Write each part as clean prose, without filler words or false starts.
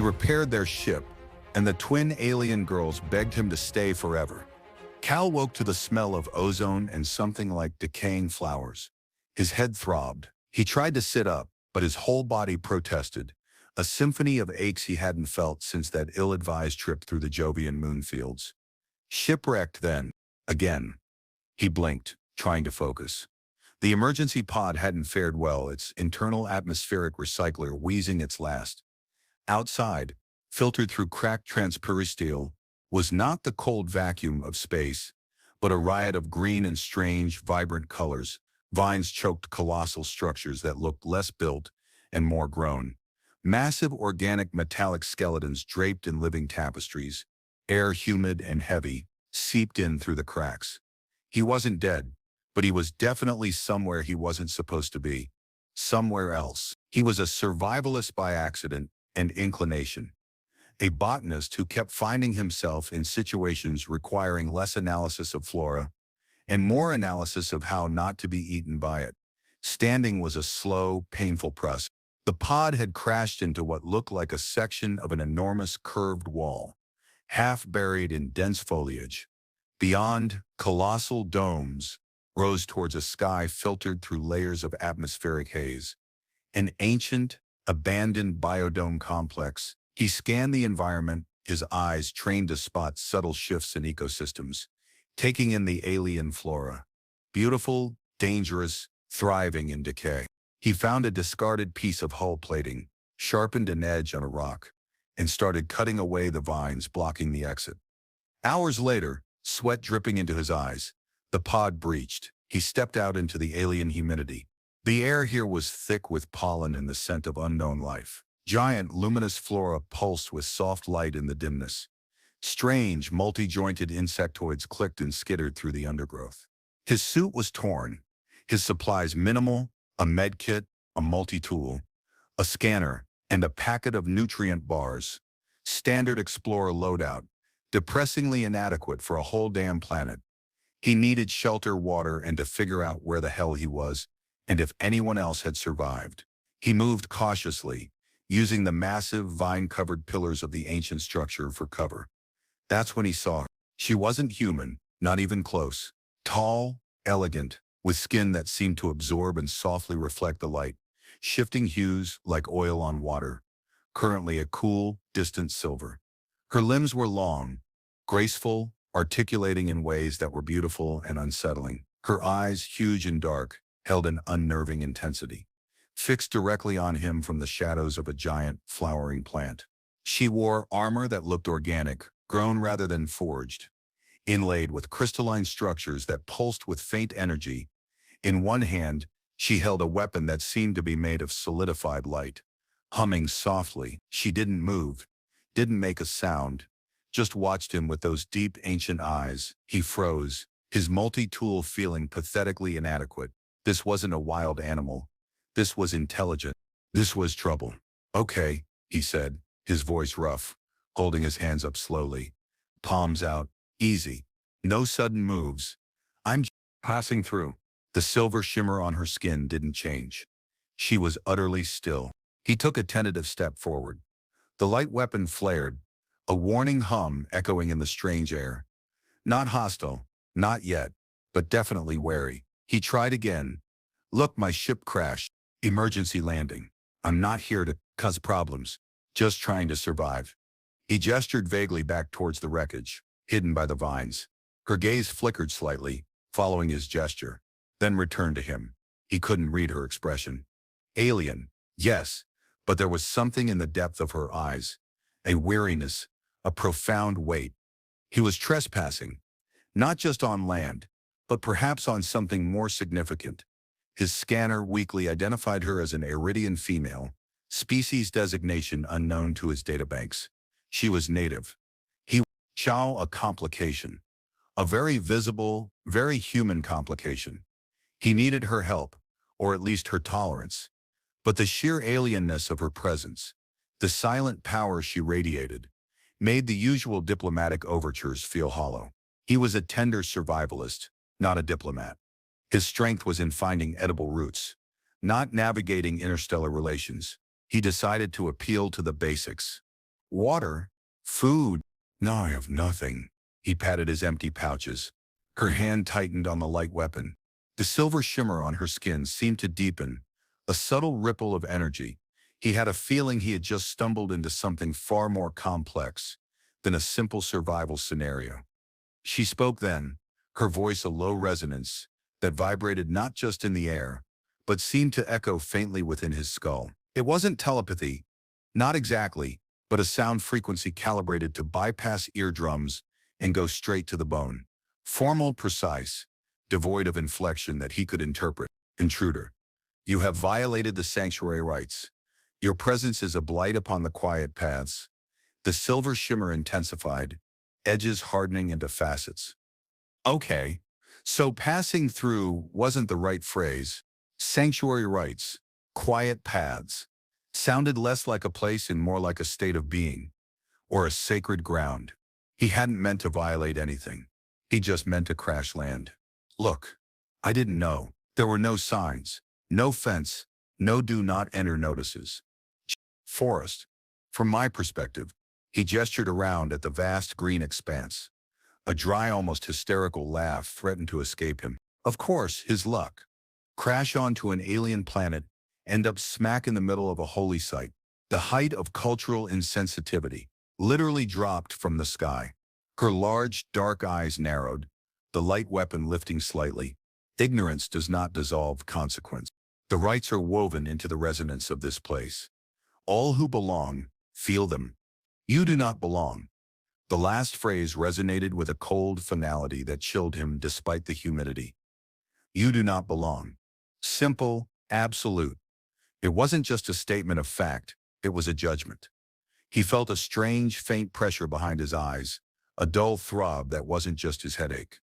repaired their ship, and the twin alien girls begged him to stay forever. Cal woke to the smell of ozone and something like decaying flowers. His head throbbed. He tried to sit up, but his whole body protested, a symphony of aches he hadn't felt since that ill-advised trip through the Jovian moonfields. Shipwrecked then, again. He blinked, trying to focus. The emergency pod hadn't fared well, its internal atmospheric recycler wheezing its last. Outside, filtered through cracked transperisteel, was not the cold vacuum of space, but a riot of green and strange, vibrant colors. Vines choked colossal structures that looked less built and more grown. Massive organic metallic skeletons draped in living tapestries. Air humid and heavy, seeped in through the cracks. He wasn't dead, but he was definitely somewhere he wasn't supposed to be. Somewhere else. He was a survivalist by accident and inclination. A botanist who kept finding himself in situations requiring less analysis of flora and more analysis of how not to be eaten by it. Standing was a slow, painful process. The pod had crashed into what looked like a section of an enormous curved wall, half buried in dense foliage. Beyond, colossal domes rose towards a sky filtered through layers of atmospheric haze. An ancient, abandoned biodome complex. He scanned the environment, his eyes trained to spot subtle shifts in ecosystems, taking in the alien flora. Beautiful, dangerous, thriving in decay. He found a discarded piece of hull plating, sharpened an edge on a rock, and started cutting away the vines blocking the exit. Hours later, sweat dripping into his eyes, the pod breached. He stepped out into the alien humidity. The air here was thick with pollen and the scent of unknown life. Giant, luminous flora pulsed with soft light in the dimness. Strange, multi-jointed insectoids clicked and skittered through the undergrowth. His suit was torn, his supplies minimal, a medkit, a multi-tool, a scanner, and a packet of nutrient bars. Standard Explorer loadout, depressingly inadequate for a whole damn planet. He needed shelter, water, and to figure out where the hell he was, and if anyone else had survived. He moved cautiously, using the massive vine-covered pillars of the ancient structure for cover. That's when he saw her. She wasn't human, not even close. Tall, elegant, with skin that seemed to absorb and softly reflect the light, shifting hues like oil on water, currently a cool, distant silver. Her limbs were long, graceful, articulating in ways that were beautiful and unsettling. Her eyes, huge and dark, held an unnerving intensity, fixed directly on him from the shadows of a giant, flowering plant. She wore armor that looked organic, grown rather than forged, inlaid with crystalline structures that pulsed with faint energy. In one hand, she held a weapon that seemed to be made of solidified light. Humming softly, she didn't move, didn't make a sound, just watched him with those deep, ancient eyes. He froze, his multi-tool feeling pathetically inadequate. This wasn't a wild animal. This was intelligent. This was trouble. Okay, he said, his voice rough, holding his hands up slowly. Palms out, easy. No sudden moves. I'm passing through. The silver shimmer on her skin didn't change. She was utterly still. He took a tentative step forward. The light weapon flared, a warning hum echoing in the strange air. Not hostile, not yet, but definitely wary. He tried again. Look, my ship crashed. Emergency landing. I'm not here to cause problems, just trying to survive. He gestured vaguely back towards the wreckage, hidden by the vines. Her gaze flickered slightly, following his gesture, then returned to him. He couldn't read her expression. Alien, yes, but there was something in the depth of her eyes, a weariness, a profound weight. He was trespassing, not just on land, but perhaps on something more significant. His scanner weakly identified her as an Iridian female, species designation unknown to his databanks. She was native. He Chow, a complication. A very visible, very human complication. He needed her help, or at least her tolerance. But the sheer alienness of her presence, the silent power she radiated, made the usual diplomatic overtures feel hollow. He was a tender survivalist, not a diplomat. His strength was in finding edible routes, not navigating interstellar relations. He decided to appeal to the basics. Water? Food? No, I have nothing. He patted his empty pouches. Her hand tightened on the light weapon. The silver shimmer on her skin seemed to deepen, a subtle ripple of energy. He had a feeling he had just stumbled into something far more complex than a simple survival scenario. She spoke then, her voice a low resonance that vibrated not just in the air, but seemed to echo faintly within his skull. It wasn't telepathy, not exactly, but a sound frequency calibrated to bypass eardrums and go straight to the bone. Formal, precise, devoid of inflection that he could interpret. Intruder, you have violated the sanctuary rites. Your presence is a blight upon the quiet paths. The silver shimmer intensified, edges hardening into facets. Okay, so passing through wasn't the right phrase. Sanctuary rites, quiet paths, sounded less like a place and more like a state of being, or a sacred ground. He hadn't meant to violate anything. He just meant to crash land. Look, I didn't know. There were no signs, no fence, no do not enter notices. Forest. From my perspective, he gestured around at the vast green expanse. A dry, almost hysterical laugh threatened to escape him. Of course, his luck. Crash onto an alien planet, end up smack in the middle of a holy site. The height of cultural insensitivity, literally dropped from the sky. Her large, dark eyes narrowed, the light weapon lifting slightly. Ignorance does not dissolve consequence. The rites are woven into the resonance of this place. All who belong, feel them. You do not belong. The last phrase resonated with a cold finality that chilled him despite the humidity. You do not belong. Simple, absolute. It wasn't just a statement of fact, it was a judgment. He felt a strange, faint pressure behind his eyes, a dull throb that wasn't just his headache.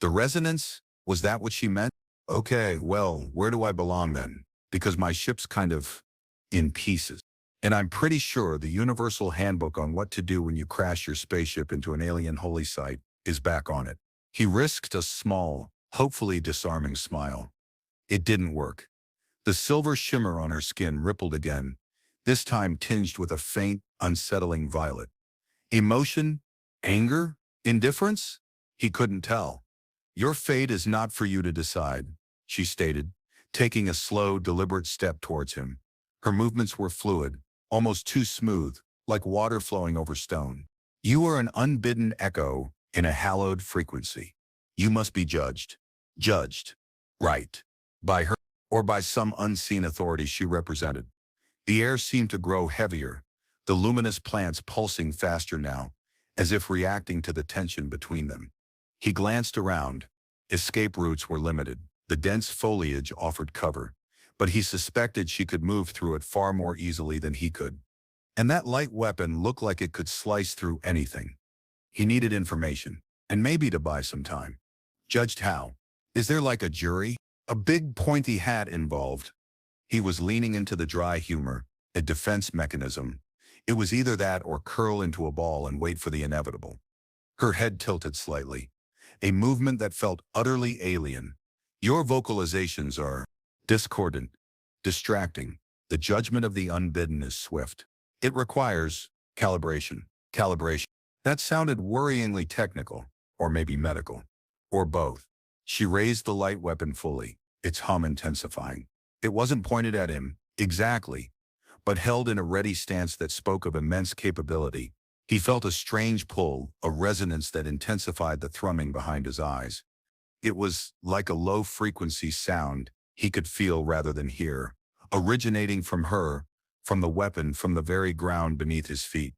The resonance, was that what she meant? Okay, well, where do I belong then? Because my ship's kind of in pieces. And I'm pretty sure the universal handbook on what to do when you crash your spaceship into an alien holy site is back on it. He risked a small, hopefully disarming smile. It didn't work. The silver shimmer on her skin rippled again, this time tinged with a faint, unsettling violet. Emotion? Anger? Indifference? He couldn't tell. Your fate is not for you to decide, she stated, taking a slow, deliberate step towards him. Her movements were fluid, almost too smooth, like water flowing over stone. You are an unbidden echo in a hallowed frequency. You must be judged. Judged. Right. By her or by some unseen authority she represented. The air seemed to grow heavier, the luminous plants pulsing faster now, as if reacting to the tension between them. He glanced around. Escape routes were limited. The dense foliage offered cover, but he suspected she could move through it far more easily than he could. And that light weapon looked like it could slice through anything. He needed information, and maybe to buy some time. Judged how? Is there like a jury? A big pointy hat involved? He was leaning into the dry humor, a defense mechanism. It was either that or curl into a ball and wait for the inevitable. Her head tilted slightly, a movement that felt utterly alien. Your vocalizations are discordant, distracting. The judgment of the unbidden is swift. It requires calibration. Calibration. That sounded worryingly technical, or maybe medical, or both. She raised the light weapon fully, its hum intensifying. It wasn't pointed at him, exactly, but held in a ready stance that spoke of immense capability. He felt a strange pull, a resonance that intensified the thrumming behind his eyes. It was like a low-frequency sound he could feel rather than hear, originating from her, from the weapon, from the very ground beneath his feet.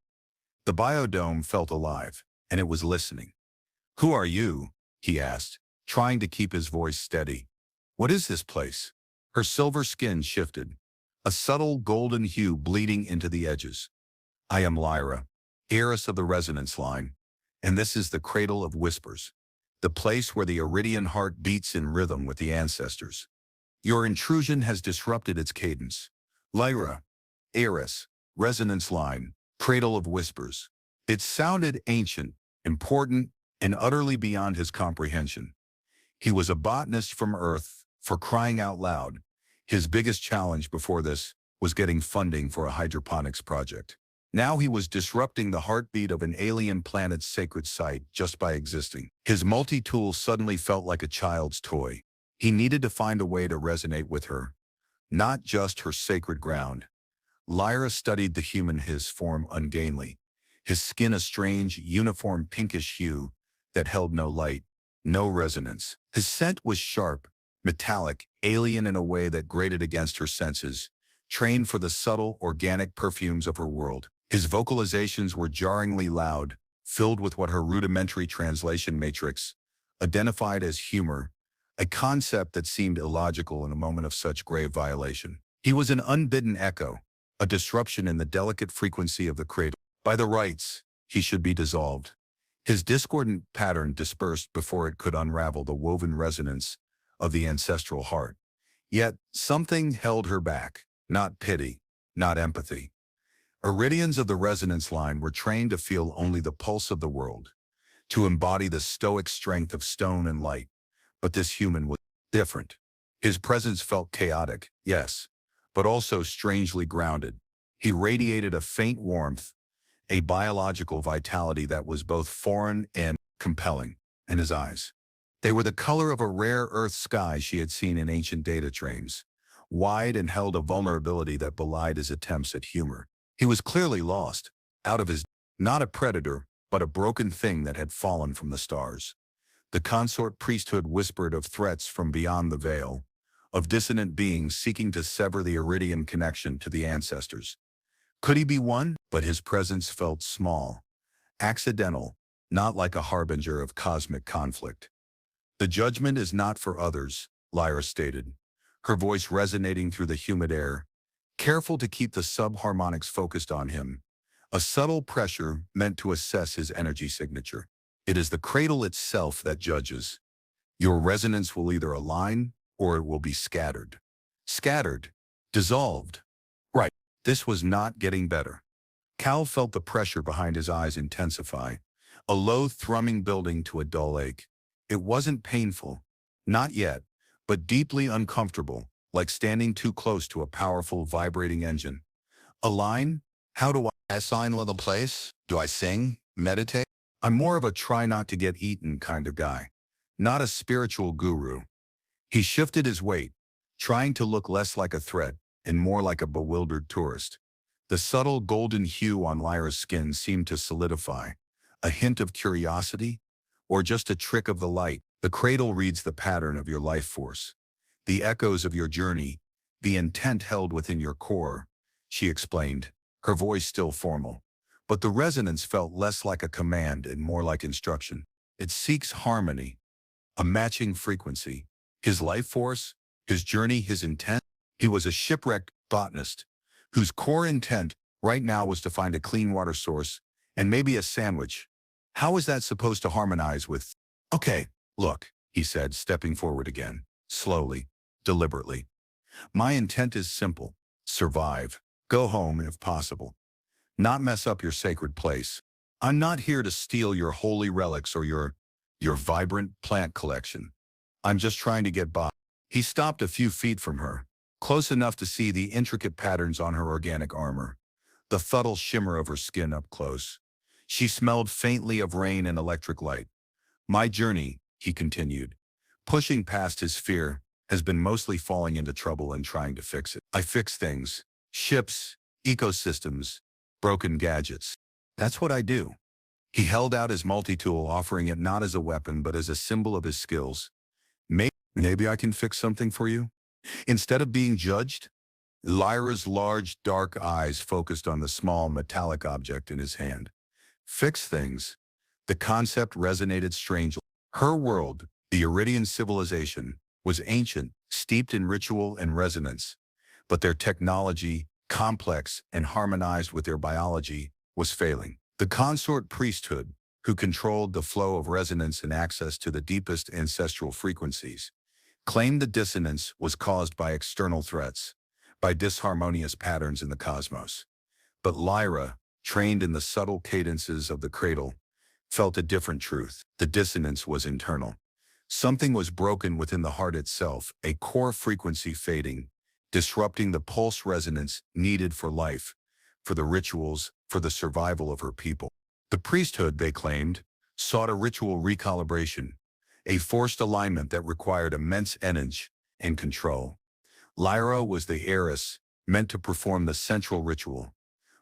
The biodome felt alive, and it was listening. "Who are you?" he asked, trying to keep his voice steady. "What is this place?" Her silver skin shifted, a subtle golden hue bleeding into the edges. "I am Lyra, heiress of the resonance line, and this is the cradle of whispers, the place where the Iridian heart beats in rhythm with the ancestors. Your intrusion has disrupted its cadence. Lyra, heiress, resonance line, cradle of whispers." It sounded ancient, important, and utterly beyond his comprehension. He was a botanist from Earth, for crying out loud. His biggest challenge before this was getting funding for a hydroponics project. Now he was disrupting the heartbeat of an alien planet's sacred site just by existing. His multi-tool suddenly felt like a child's toy. He needed to find a way to resonate with her, not just her sacred ground. Lyra studied the human, his form ungainly, his skin a strange, uniform pinkish hue that held no light, no resonance. His scent was sharp, metallic, alien in a way that grated against her senses, trained for the subtle, organic perfumes of her world. His vocalizations were jarringly loud, filled with what her rudimentary translation matrix identified as humor, a concept that seemed illogical in a moment of such grave violation. He was an unbidden echo, a disruption in the delicate frequency of the cradle. By the rites, he should be dissolved. His discordant pattern dispersed before it could unravel the woven resonance of the ancestral heart. Yet something held her back, not pity, not empathy. Iridians of the resonance line were trained to feel only the pulse of the world, to embody the stoic strength of stone and light. But this human was different. His presence felt chaotic, yes, but also strangely grounded. He radiated a faint warmth, a biological vitality that was both foreign and compelling. And his eyes, they were the color of a rare Earth sky she had seen in ancient data trains, wide and held a vulnerability that belied his attempts at humor. He was clearly lost, out of his, not a predator, but a broken thing that had fallen from the stars. The consort priesthood whispered of threats from beyond the veil, of dissonant beings seeking to sever the iridian connection to the ancestors. Could he be one? But his presence felt small, accidental, not like a harbinger of cosmic conflict. The judgment is not for others, Lyra stated, her voice resonating through the humid air, careful to keep the subharmonics focused on him, a subtle pressure meant to assess his energy signature. It is the cradle itself that judges. Your resonance will either align or it will be scattered. Scattered. Dissolved. Right. This was not getting better. Cal felt the pressure behind his eyes intensify, a low thrumming building to a dull ache. It wasn't painful. Not yet, but deeply uncomfortable, like standing too close to a powerful vibrating engine. Align? How do I assign the place? Do I sing? Meditate? I'm more of a try not to get eaten kind of guy, not a spiritual guru. He shifted his weight, trying to look less like a threat and more like a bewildered tourist. The subtle golden hue on Lyra's skin seemed to solidify, a hint of curiosity, or just a trick of the light. The cradle reads the pattern of your life force, the echoes of your journey, the intent held within your core, she explained, her voice still formal. But the resonance felt less like a command and more like instruction. It seeks harmony, a matching frequency. His life force, his journey, his intent. He was a shipwrecked botanist whose core intent right now was to find a clean water source and maybe a sandwich. How is that supposed to harmonize with? Okay, look, he said, stepping forward again, slowly, deliberately. My intent is simple. Survive. Go home if possible. Not mess up your sacred place. I'm not here to steal your holy relics or your vibrant plant collection. I'm just trying to get by. He stopped a few feet from her, close enough to see the intricate patterns on her organic armor, the subtle shimmer of her skin up close. She smelled faintly of rain and electric light. My journey, he continued, pushing past his fear, has been mostly falling into trouble and trying to fix it. I fix things, ships, ecosystems, broken gadgets. That's what I do. He held out his multi-tool, offering it not as a weapon but as a symbol of his skills. Maybe I can fix something for you? Instead of being judged? Lyra's large, dark eyes focused on the small, metallic object in his hand. Fix things. The concept resonated strangely. Her world, the Iridian civilization, was ancient, steeped in ritual and resonance. But their technology, complex and harmonized with their biology, was failing. The consort priesthood, who controlled the flow of resonance and access to the deepest ancestral frequencies, claimed the dissonance was caused by external threats, by disharmonious patterns in the cosmos. But Lyra, trained in the subtle cadences of the cradle, felt a different truth. The dissonance was internal. Something was broken within the heart itself, a core frequency fading, disrupting the pulse resonance needed for life, for the rituals, for the survival of her people. The priesthood, they claimed, sought a ritual recalibration, a forced alignment that required immense energy and control. Lyra was the heiress, meant to perform the central ritual,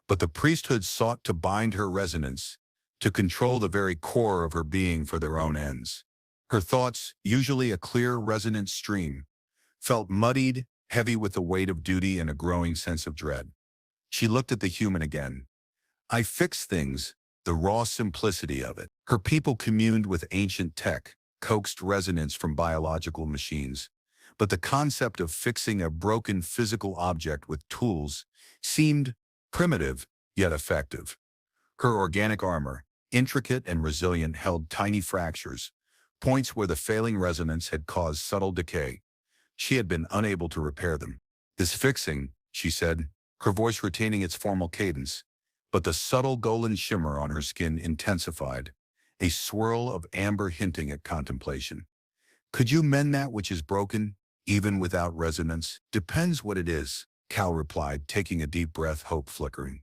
but the priesthood sought to bind her resonance, to control the very core of her being for their own ends. Her thoughts, usually a clear, resonant stream, felt muddied, heavy with the weight of duty and a growing sense of dread. She looked at the human again. I fix things, the raw simplicity of it. Her people communed with ancient tech, coaxed resonance from biological machines, but the concept of fixing a broken physical object with tools seemed primitive, yet effective. Her organic armor, intricate and resilient, held tiny fractures, points where the failing resonance had caused subtle decay. She had been unable to repair them. This fixing, she said, her voice retaining its formal cadence, but the subtle golden shimmer on her skin intensified, a swirl of amber hinting at contemplation. Could you mend that which is broken, even without resonance? Depends what it is, Cal replied, taking a deep breath, hope flickering.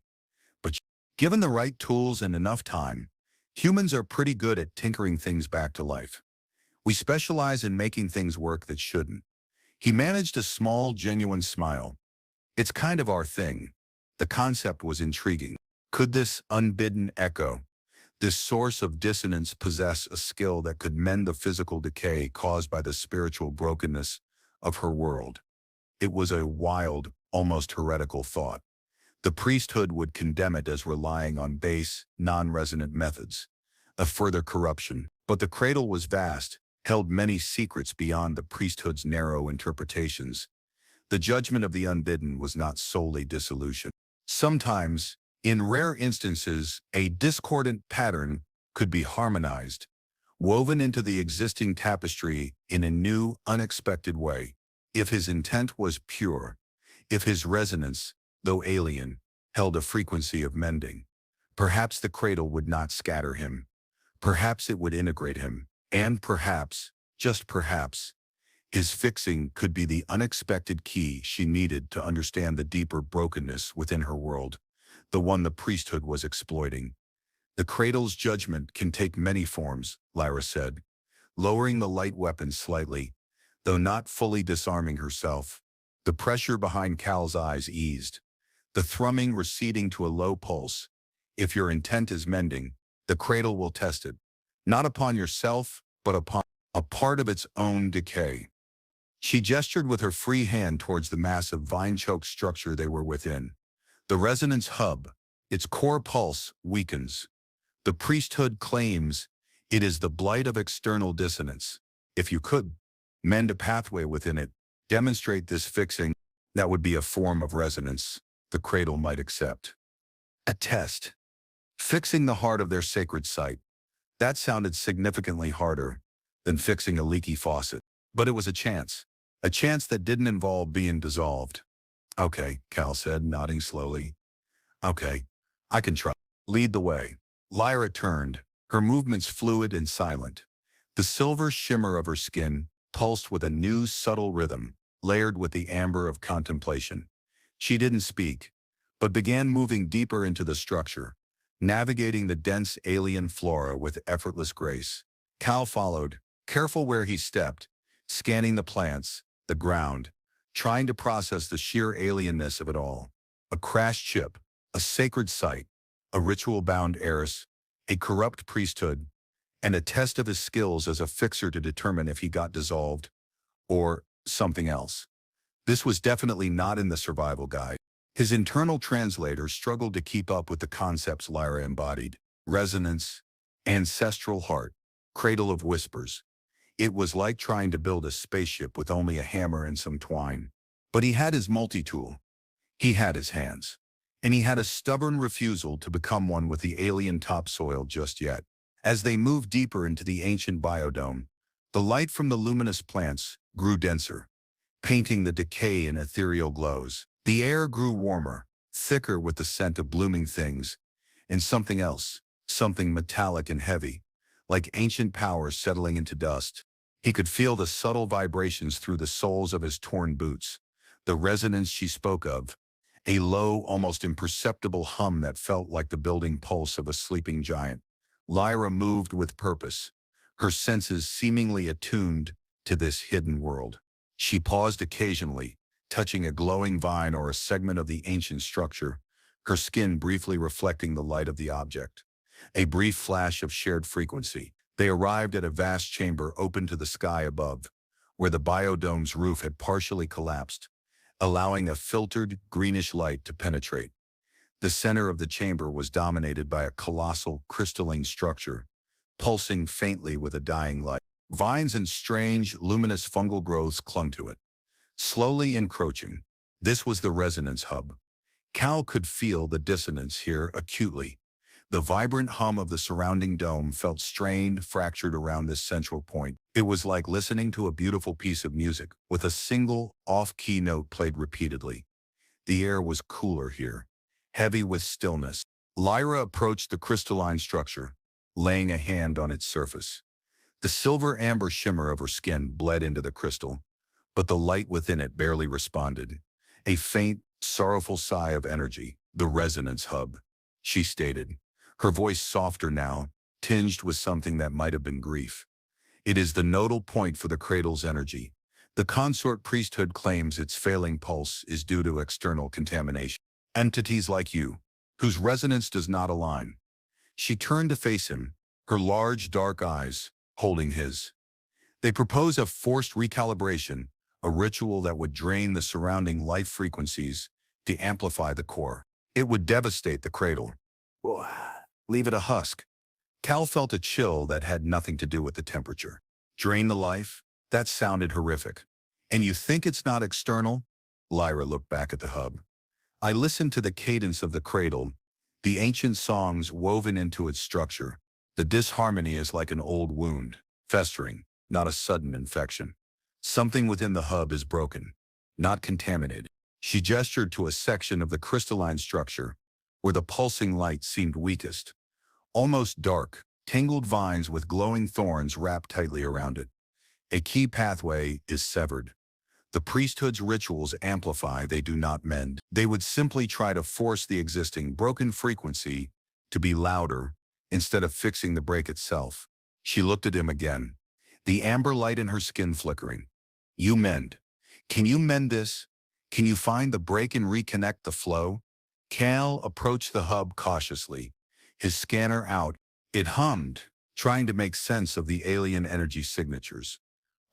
But given the right tools and enough time, humans are pretty good at tinkering things back to life. We specialize in making things work that shouldn't. He managed a small, genuine smile. It's kind of our thing. The concept was intriguing. Could this unbidden echo, this source of dissonance, possess a skill that could mend the physical decay caused by the spiritual brokenness of her world? It was a wild, almost heretical thought. The priesthood would condemn it as relying on base, non-resonant methods, a further corruption. But the cradle was vast, held many secrets beyond the priesthood's narrow interpretations. The judgment of the unbidden was not solely dissolution. Sometimes, in rare instances, a discordant pattern could be harmonized, woven into the existing tapestry in a new, unexpected way. If his intent was pure, if his resonance, though alien, held a frequency of mending, perhaps the cradle would not scatter him. Perhaps it would integrate him, and perhaps, just perhaps, his fixing could be the unexpected key she needed to understand the deeper brokenness within her world, the one the priesthood was exploiting. The cradle's judgment can take many forms, Lyra said, lowering the light weapon slightly, though not fully disarming herself. The pressure behind Cal's eyes eased, the thrumming receding to a low pulse. If your intent is mending, the cradle will test it, not upon yourself, but upon a part of its own decay. She gestured with her free hand towards the massive vine-choked structure they were within. The resonance hub, its core pulse, weakens. The priesthood claims it is the blight of external dissonance. If you could mend a pathway within it, demonstrate this fixing, that would be a form of resonance the cradle might accept. A test. Fixing the heart of their sacred site. That sounded significantly harder than fixing a leaky faucet. But it was a chance that didn't involve being dissolved. Okay, Cal said, nodding slowly. Okay, I can try. Lead the way. Lyra turned, her movements fluid and silent. The silver shimmer of her skin pulsed with a new subtle rhythm, layered with the amber of contemplation. She didn't speak, but began moving deeper into the structure, navigating the dense alien flora with effortless grace. Cal followed, careful where he stepped, scanning the plants, the ground, trying to process the sheer alienness of it all. A crashed ship, a sacred site, a ritual-bound heiress, a corrupt priesthood, and a test of his skills as a fixer to determine if he got dissolved or something else. This was definitely not in the survival guide. His internal translator struggled to keep up with the concepts Lyra embodied: resonance, ancestral heart, cradle of whispers. It was like trying to build a spaceship with only a hammer and some twine. But he had his multi-tool. He had his hands. And he had a stubborn refusal to become one with the alien topsoil just yet. As they moved deeper into the ancient biodome, the light from the luminous plants grew denser, painting the decay in ethereal glows. The air grew warmer, thicker with the scent of blooming things, and something else, something metallic and heavy, like ancient power settling into dust. He could feel the subtle vibrations through the soles of his torn boots, the resonance she spoke of, a low, almost imperceptible hum that felt like the building pulse of a sleeping giant. Lyra moved with purpose, her senses seemingly attuned to this hidden world. She paused occasionally, touching a glowing vine or a segment of the ancient structure, her skin briefly reflecting the light of the object. A brief flash of shared frequency. They arrived at a vast chamber open to the sky above, where the biodome's roof had partially collapsed, allowing a filtered, greenish light to penetrate. The center of the chamber was dominated by a colossal, crystalline structure, pulsing faintly with a dying light. Vines and strange, luminous fungal growths clung to it, slowly encroaching. This was the resonance hub. Cal could feel the dissonance here acutely. The vibrant hum of the surrounding dome felt strained, fractured around this central point. It was like listening to a beautiful piece of music, with a single, off-key note played repeatedly. The air was cooler here, heavy with stillness. Lyra approached the crystalline structure, laying a hand on its surface. The silver-amber shimmer of her skin bled into the crystal, but the light within it barely responded. A faint, sorrowful sigh of energy. The resonance hub, she stated, her voice softer now, tinged with something that might have been grief. It is the nodal point for the cradle's energy. The consort priesthood claims its failing pulse is due to external contamination. Entities like you, whose resonance does not align. She turned to face him, her large, dark eyes holding his. They propose a forced recalibration, a ritual that would drain the surrounding life frequencies to amplify the core. It would devastate the cradle. Leave it a husk. Cal felt a chill that had nothing to do with the temperature. Drain the life? That sounded horrific. And you think it's not external? Lyra looked back at the hub. I listened to the cadence of the cradle, the ancient songs woven into its structure. The disharmony is like an old wound, festering, not a sudden infection. Something within the hub is broken, not contaminated. She gestured to a section of the crystalline structure, where the pulsing light seemed weakest. Almost dark, tangled vines with glowing thorns wrapped tightly around it. A key pathway is severed. The priesthood's rituals amplify, they do not mend. They would simply try to force the existing broken frequency to be louder instead of fixing the break itself. She looked at him again, the amber light in her skin flickering. You mend. Can you mend this? Can you find the break and reconnect the flow? Cal approached the hub cautiously, his scanner out. It hummed, trying to make sense of the alien energy signatures.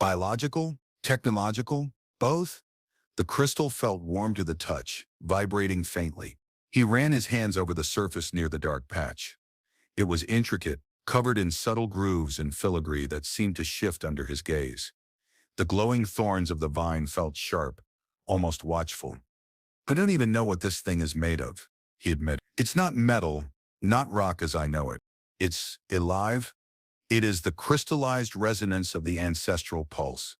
Biological? Technological? Both? The crystal felt warm to the touch, vibrating faintly. He ran his hands over the surface near the dark patch. It was intricate, covered in subtle grooves and filigree that seemed to shift under his gaze. The glowing thorns of the vine felt sharp, almost watchful. I don't even know what this thing is made of, he admitted. It's not metal, not rock as I know it. It's alive. It is the crystallized resonance of the ancestral pulse.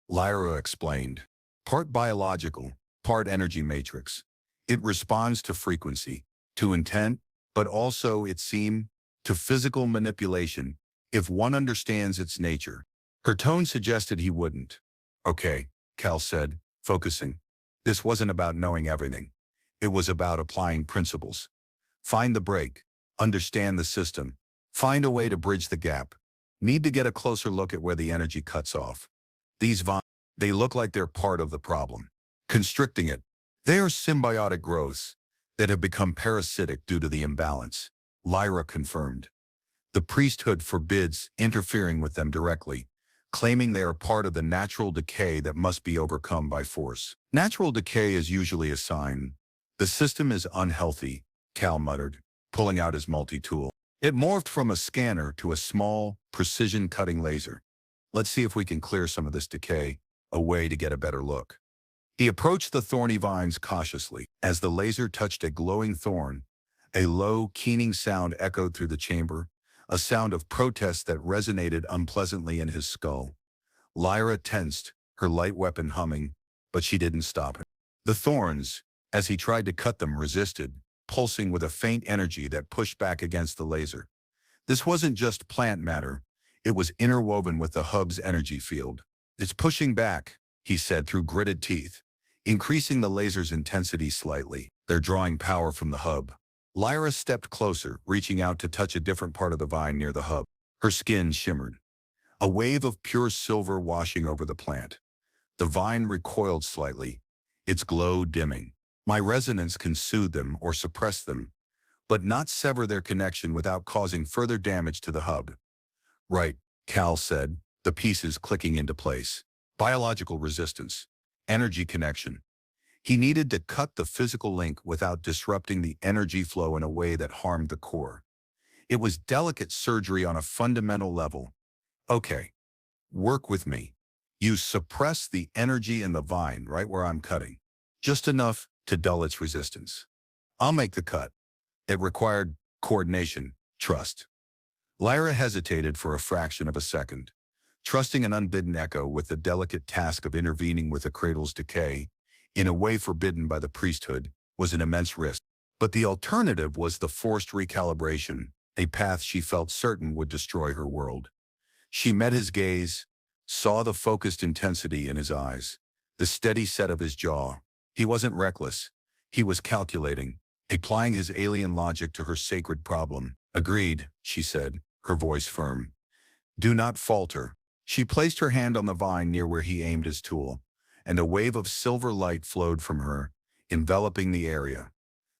Lyra explained. Part biological, part energy matrix. It responds to frequency, to intent, but also, it seemed, to physical manipulation, if one understands its nature. Her tone suggested he wouldn't. Okay, Cal said, focusing. This wasn't about knowing everything. It was about applying principles. Find the break. Understand the system. Find a way to bridge the gap. Need to get a closer look at where the energy cuts off. These vines, they look like they're part of the problem. Constricting it. They are symbiotic growths that have become parasitic due to the imbalance. Lyra confirmed. The priesthood forbids interfering with them directly, claiming they are part of the natural decay that must be overcome by force. Natural decay is usually a sign. The system is unhealthy, Cal muttered, pulling out his multi-tool. It morphed from a scanner to a small, precision-cutting laser. Let's see if we can clear some of this decay, a way to get a better look. He approached the thorny vines cautiously. As the laser touched a glowing thorn, a low, keening sound echoed through the chamber, a sound of protest that resonated unpleasantly in his skull. Lyra tensed, her light weapon humming, but she didn't stop him. The thorns, as he tried to cut them, resisted, pulsing with a faint energy that pushed back against the laser. This wasn't just plant matter, it was interwoven with the hub's energy field. It's pushing back, he said through gritted teeth. increasing the laser's intensity slightly. They're drawing power from the hub. Lyra stepped closer, reaching out to touch a different part of the vine near the hub. Her skin shimmered, a wave of pure silver washing over the plant. The vine recoiled slightly, its glow dimming. My resonance can soothe them or suppress them, but not sever their connection without causing further damage to the hub. Right, Cal said, the pieces clicking into place. Biological resistance, energy connection. He needed to cut the physical link without disrupting the energy flow in a way that harmed the core. It was delicate surgery on a fundamental level. Okay, work with me. You suppress the energy in the vine right where I'm cutting, just enough to dull its resistance. I'll make the cut. It required coordination, trust. Lyra hesitated for a fraction of a second, trusting an unbidden echo with the delicate task of intervening with the cradle's decay, in a way forbidden by the priesthood, was an immense risk. But the alternative was the forced recalibration, a path she felt certain would destroy her world. She met his gaze, saw the focused intensity in his eyes, the steady set of his jaw. He wasn't reckless. He was calculating, applying his alien logic to her sacred problem. Agreed, she said, her voice firm. Do not falter. She placed her hand on the vine near where he aimed his tool, and a wave of silver light flowed from her, enveloping the area.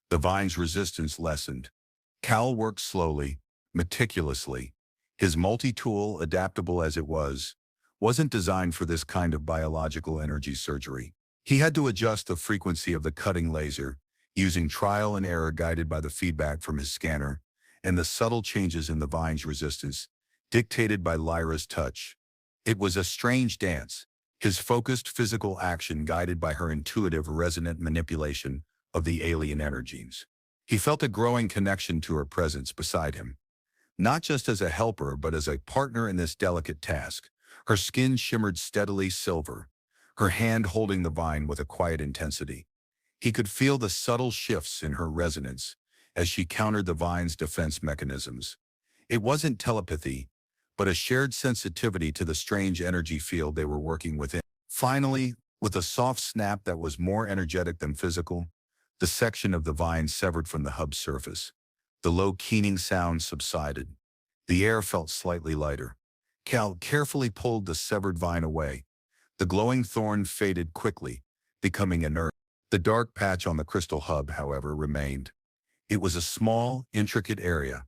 The vine's resistance lessened. Cal worked slowly, meticulously. His multi-tool, adaptable as it was, wasn't designed for this kind of biological energy surgery. He had to adjust the frequency of the cutting laser, using trial and error guided by the feedback from his scanner, and the subtle changes in the vine's resistance, dictated by Lyra's touch. It was a strange dance, his focused physical action guided by her intuitive resonant manipulation of the alien energies. He felt a growing connection to her presence beside him, not just as a helper but as a partner in this delicate task. Her skin shimmered steadily silver, her hand holding the vine with a quiet intensity. He could feel the subtle shifts in her resonance as she countered the vine's defense mechanisms. It wasn't telepathy, but a shared sensitivity to the strange energy field they were working within. Finally, with a soft snap that was more energetic than physical, the section of the vine severed from the hub's surface. The low keening sound subsided. The air felt slightly lighter. Cal carefully pulled the severed vine away. The glowing thorn faded quickly, becoming inert. The dark patch on the crystal hub, however, remained. It was a small, intricate area,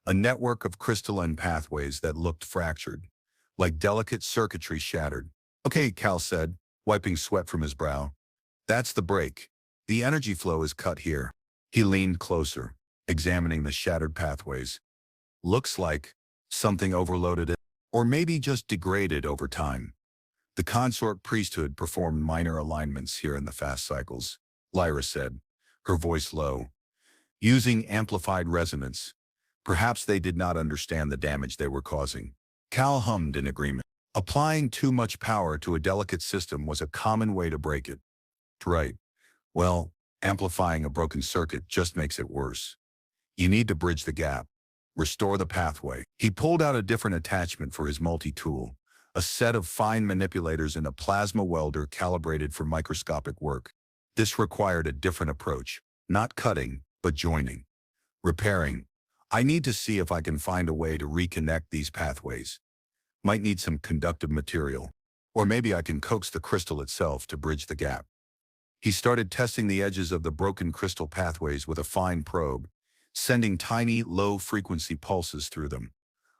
a network of crystalline pathways that looked fractured, like delicate circuitry shattered. Okay, Cal said, wiping sweat from his brow. That's the break. The energy flow is cut here. He leaned closer, examining the shattered pathways. Looks like something overloaded it, or maybe just degraded over time. The consort priesthood performed minor alignments here in the fast cycles, Lyra said, her voice low, using amplified resonance. Perhaps they did not understand the damage they were causing. Cal hummed in agreement. Applying too much power to a delicate system was a common way to break it. Right. Well, amplifying a broken circuit just makes it worse. You need to bridge the gap, restore the pathway. He pulled out a different attachment for his multi-tool, a set of fine manipulators and a plasma welder calibrated for microscopic work. This required a different approach, not cutting, but joining, repairing. I need to see if I can find a way to reconnect these pathways. Might need some conductive material, or maybe I can coax the crystal itself to bridge the gap. He started testing the edges of the broken crystal pathways with a fine probe, sending tiny, low-frequency pulses through them.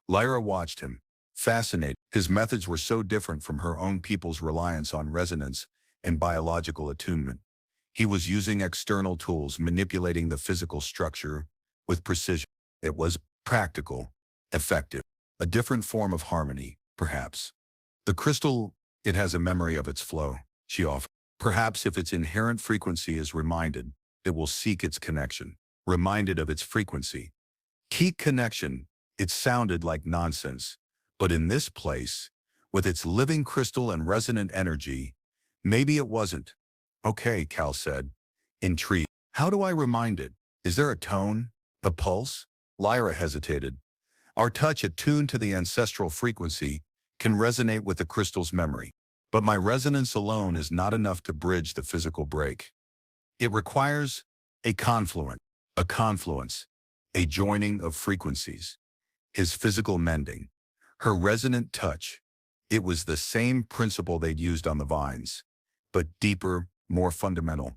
Lyra watched him, fascinated. His methods were so different from her own people's reliance on resonance and biological attunement. He was using external tools, manipulating the physical structure with precision. It was practical, effective, a different form of harmony, perhaps. The crystal, it has a memory of its flow, she offered. Perhaps if its inherent frequency is reminded, it will seek its connection. Reminded of its frequency. Key connection, it sounded like nonsense. But in this place, with its living crystal and resonant energy, maybe it wasn't. Okay, Cal said, intrigued. How do I remind it? Is there a tone? A pulse? Lyra hesitated. Our touch attuned to the ancestral frequency can resonate with the crystal's memory. But my resonance alone is not enough to bridge the physical break. It requires a confluence, a joining of frequencies. His physical mending, her resonant touch. It was the same principle they'd used on the vines, but deeper, more fundamental.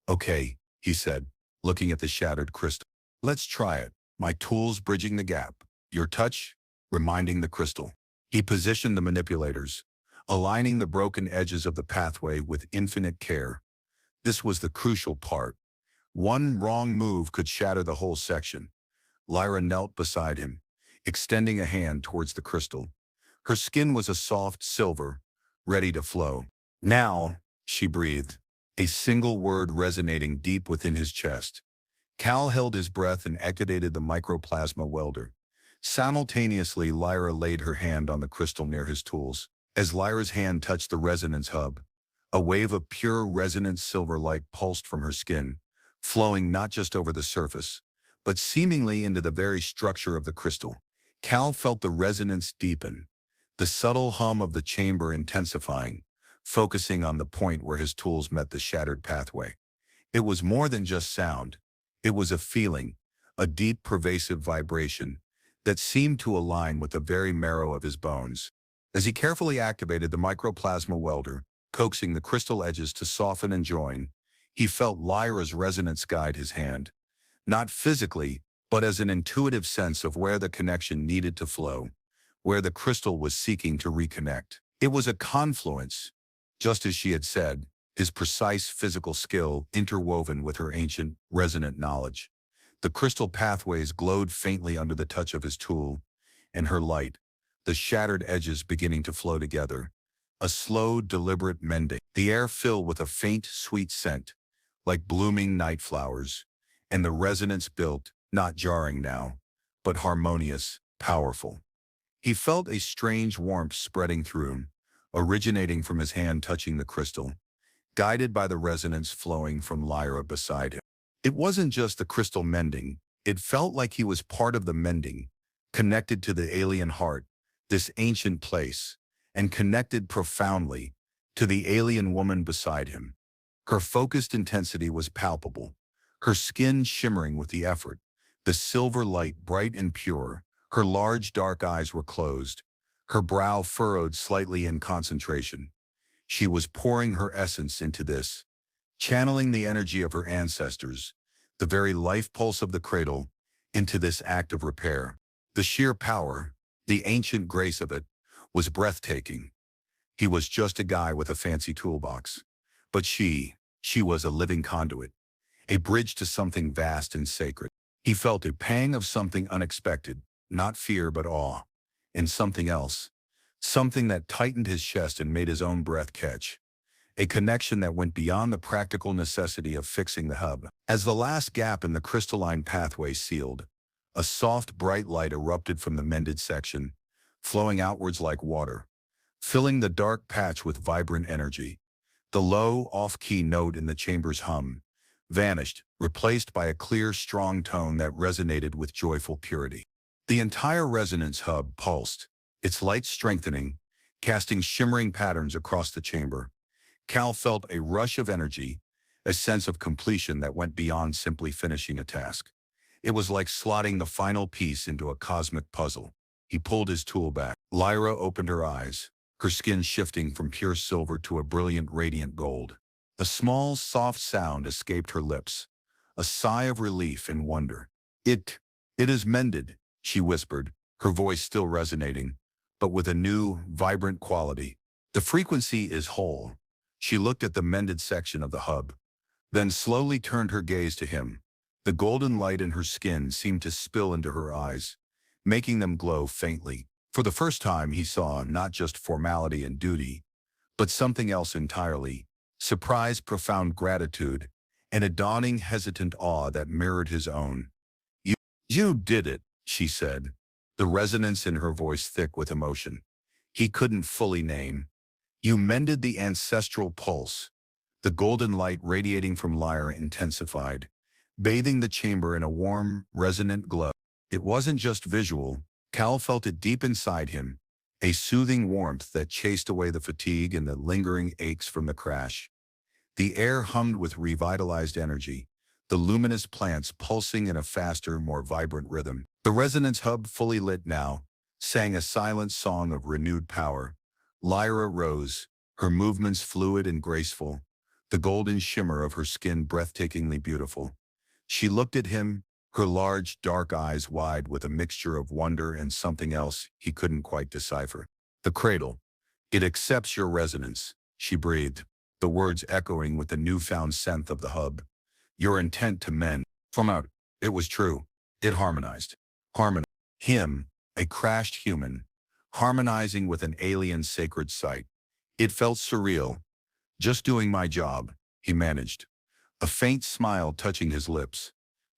Okay, he said, looking at the shattered crystal. Let's try it. My tools bridging the gap. Your touch, reminding the crystal. He positioned the manipulators, aligning the broken edges of the pathway with infinite care. This was the crucial part. One wrong move could shatter the whole section. Lyra knelt beside him, extending a hand towards the crystal. Her skin was a soft silver, ready to flow. Now, she breathed, a single word resonating deep within his chest. Cal held his breath and activated the microplasma welder. Simultaneously, Lyra laid her hand on the crystal near his tools. As Lyra's hand touched the resonance hub, a wave of pure resonant silver light pulsed from her skin, flowing not just over the surface, but seemingly into the very structure of the crystal. Cal felt the resonance deepen, the subtle hum of the chamber intensifying, focusing on the point where his tools met the shattered pathway. It was more than just sound. It was a feeling, a deep pervasive vibration that seemed to align with the very marrow of his bones. As he carefully activated the microplasma welder, coaxing the crystal edges to soften and join, he felt Lyra's resonance guide his hand, not physically, but as an intuitive sense of where the connection needed to flow, where the crystal was seeking to reconnect. It was a confluence, just as she had said, his precise physical skill interwoven with her ancient, resonant knowledge. The crystal pathways glowed faintly under the touch of his tool, and her light, the shattered edges beginning to flow together. A slow, deliberate mending. The air filled with a faint, sweet scent, like blooming night flowers, and the resonance built, not jarring now, but harmonious, powerful. He felt a strange warmth spreading through him, originating from his hand touching the crystal, guided by the resonance flowing from Lyra beside him. It wasn't just the crystal mending, it felt like he was part of the mending, connected to the alien heart, this ancient place, and connected profoundly to the alien woman beside him. Her focused intensity was palpable, her skin shimmering with the effort, the silver light bright and pure. Her large dark eyes were closed, her brow furrowed slightly in concentration. She was pouring her essence into this, channeling the energy of her ancestors, the very life pulse of the cradle, into this act of repair. The sheer power, the ancient grace of it, was breathtaking. He was just a guy with a fancy toolbox. But she was a living conduit, a bridge to something vast and sacred. He felt a pang of something unexpected, not fear but awe, and something else, something that tightened his chest and made his own breath catch. A connection that went beyond the practical necessity of fixing the hub. As the last gap in the crystalline pathway sealed, a soft, bright light erupted from the mended section, flowing outwards like water, filling the dark patch with vibrant energy. The low, off-key note in the chamber's hum vanished, replaced by a clear, strong tone that resonated with joyful purity. The entire resonance hub pulsed, its light strengthening, casting shimmering patterns across the chamber. Cal felt a rush of energy, a sense of completion that went beyond simply finishing a task. It was like slotting the final piece into a cosmic puzzle. He pulled his tool back. Lyra opened her eyes, her skin shifting from pure silver to a brilliant, radiant gold. A small, soft sound escaped her lips, a sigh of relief and wonder. It is mended," she whispered, her voice still resonating, but with a new, vibrant quality. "The frequency is whole." She looked at the mended section of the hub, then slowly turned her gaze to him. The golden light in her skin seemed to spill into her eyes, making them glow faintly. For the first time, he saw not just formality and duty, but something else entirely: surprise, profound gratitude, and a dawning hesitant awe that mirrored his own. You did it," she said, the resonance in her voice thick with emotion he couldn't fully name. "You mended the ancestral pulse." The golden light radiating from Lyra intensified, bathing the chamber in a warm, resonant glow. It wasn't just visual. Cal felt it deep inside him, a soothing warmth that chased away the fatigue and the lingering aches from the crash. The air hummed with revitalized energy, the luminous plants pulsing in a faster, more vibrant rhythm. The resonance hub, fully lit now, sang a silent song of renewed power. Lyra rose, her movements fluid and graceful, the golden shimmer of her skin breathtakingly beautiful. She looked at him, her large, dark eyes wide with a mixture of wonder and something else he couldn't quite decipher. The cradle. It accepts your resonance, she breathed, the words echoing with the newfound scent of the hub. Your intent to mend. From out, it was true. It harmonized. Harmonized. Him, a crashed human, harmonizing with an alien sacred site. It felt surreal. Just doing my job, he managed, a faint smile touching his lips.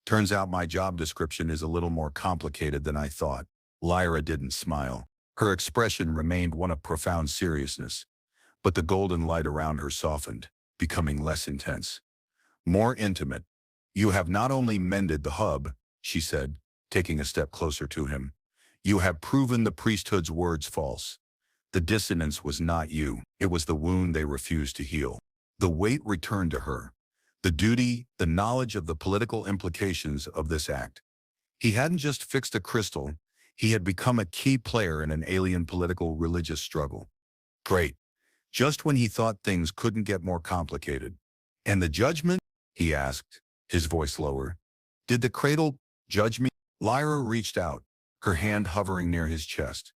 Turns out my job description is a little more complicated than I thought. Lyra didn't smile. Her expression remained one of profound seriousness, but the golden light around her softened, becoming less intense, more intimate. You have not only mended the hub, she said, taking a step closer to him. You have proven the priesthood's words false. The dissonance was not you. It was the wound they refused to heal. The weight returned to her. The duty, the knowledge of the political implications of this act. He hadn't just fixed a crystal, he had become a key player in an alien political religious struggle. Great. Just when he thought things couldn't get more complicated. And the judgment? He asked, his voice lower. Did the cradle judge me? Lyra reached out, her hand hovering near his chest.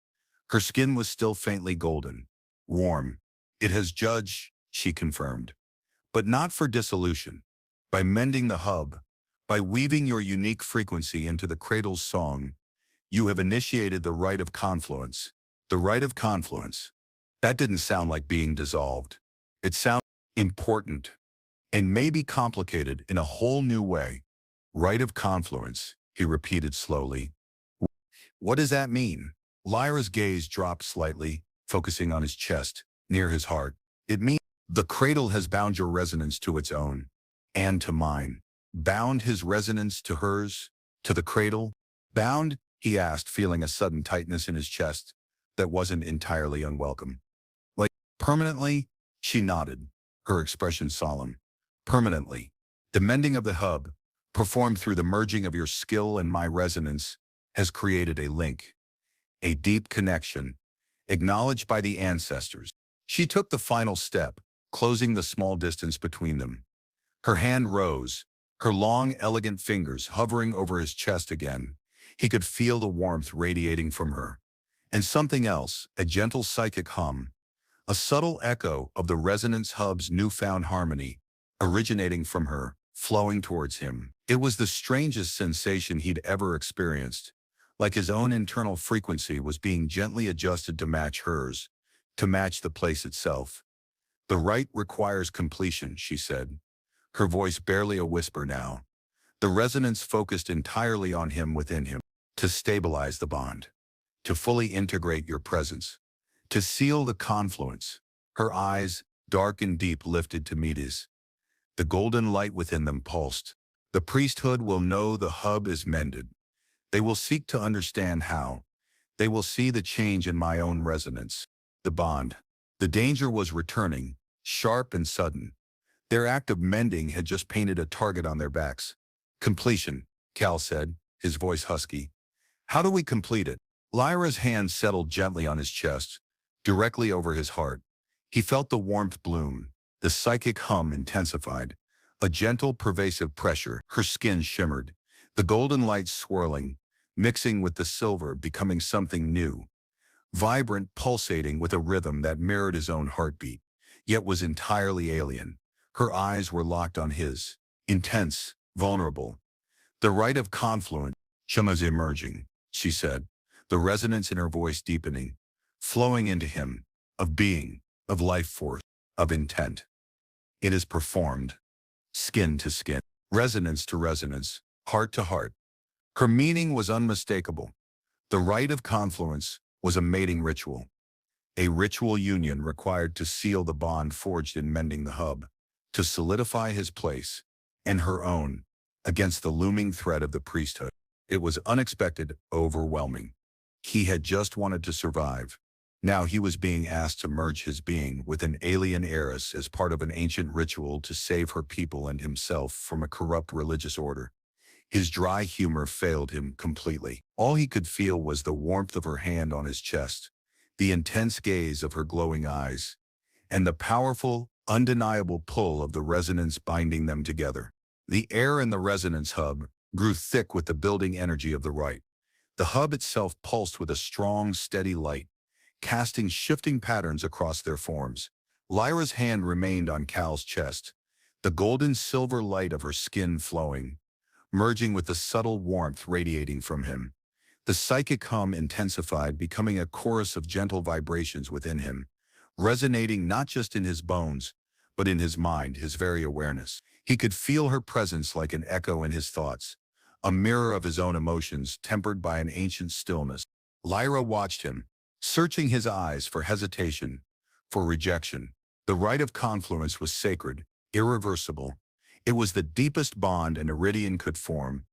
Her skin was still faintly golden, warm. It has judged, she confirmed. But not for dissolution. By mending the hub, by weaving your unique frequency into the cradle's song, you have initiated the rite of confluence. The rite of confluence. That didn't sound like being dissolved. It sounded important, and maybe complicated in a whole new way. Rite of confluence, he repeated slowly. What does that mean? Lyra's gaze dropped slightly, focusing on his chest, near his heart. It means the cradle has bound your resonance to its own, and to mine. Bound his resonance to hers, to the cradle? Bound? He asked, feeling a sudden tightness in his chest that wasn't entirely unwelcome. Like, permanently? She nodded, her expression solemn. Permanently. The mending of the hub, performed through the merging of your skill and my resonance, has created a link, a deep connection, acknowledged by the ancestors. She took the final step, closing the small distance between them. Her hand rose, her long, elegant fingers hovering over his chest again. He could feel the warmth radiating from her. And something else, a gentle psychic hum, a subtle echo of the resonance hub's newfound harmony, originating from her, flowing towards him. It was the strangest sensation he'd ever experienced, like his own internal frequency was being gently adjusted to match hers, to match the place itself. The rite requires completion, she said, her voice barely a whisper now. The resonance focused entirely on him within him, to stabilize the bond, to fully integrate your presence, to seal the confluence. Her eyes, dark and deep, lifted to meet his. The golden light within them pulsed. The priesthood will know the hub is mended. They will seek to understand how. They will see the change in my own resonance. The bond. The danger was returning, sharp and sudden. Their act of mending had just painted a target on their backs. Completion, Cal said, his voice husky. How do we complete it? Lyra's hand settled gently on his chest, directly over his heart. He felt the warmth bloom, the psychic hum intensified, a gentle, pervasive pressure. Her skin shimmered, the golden light swirling, mixing with the silver, becoming something new, vibrant, pulsating with a rhythm that mirrored his own heartbeat, yet was entirely alien. Her eyes were locked on his, intense, vulnerable. The rite of confluence, Shama's emerging, she said, the resonance in her voice deepening, flowing into him, of being, of life force, of intent. It is performed, skin to skin, resonance to resonance, heart to heart. Her meaning was unmistakable. The rite of confluence was a mating ritual, a ritual union required to seal the bond forged in mending the hub, to solidify his place, and her own, against the looming threat of the priesthood. It was unexpected, overwhelming. He had just wanted to survive, Now he was being asked to merge his being with an alien heiress as part of an ancient ritual to save her people and himself from a corrupt religious order. His dry humor failed him completely. All he could feel was the warmth of her hand on his chest, the intense gaze of her glowing eyes, and the powerful, undeniable pull of the resonance binding them together. The air in the resonance hub grew thick with the building energy of the rite. The hub itself pulsed with a strong, steady light, casting shifting patterns across their forms. Lyra's hand remained on Cal's chest, the golden-silver light of her skin flowing, merging with the subtle warmth radiating from him. The psychic hum intensified, becoming a chorus of gentle vibrations within him, resonating not just in his bones, but in his mind, his very awareness. He could feel her presence like an echo in his thoughts, a mirror of his own emotions tempered by an ancient stillness. Lyra watched him, searching his eyes for hesitation, for rejection. The rite of confluence was sacred, irreversible. It was the deepest bond an Iridian could form,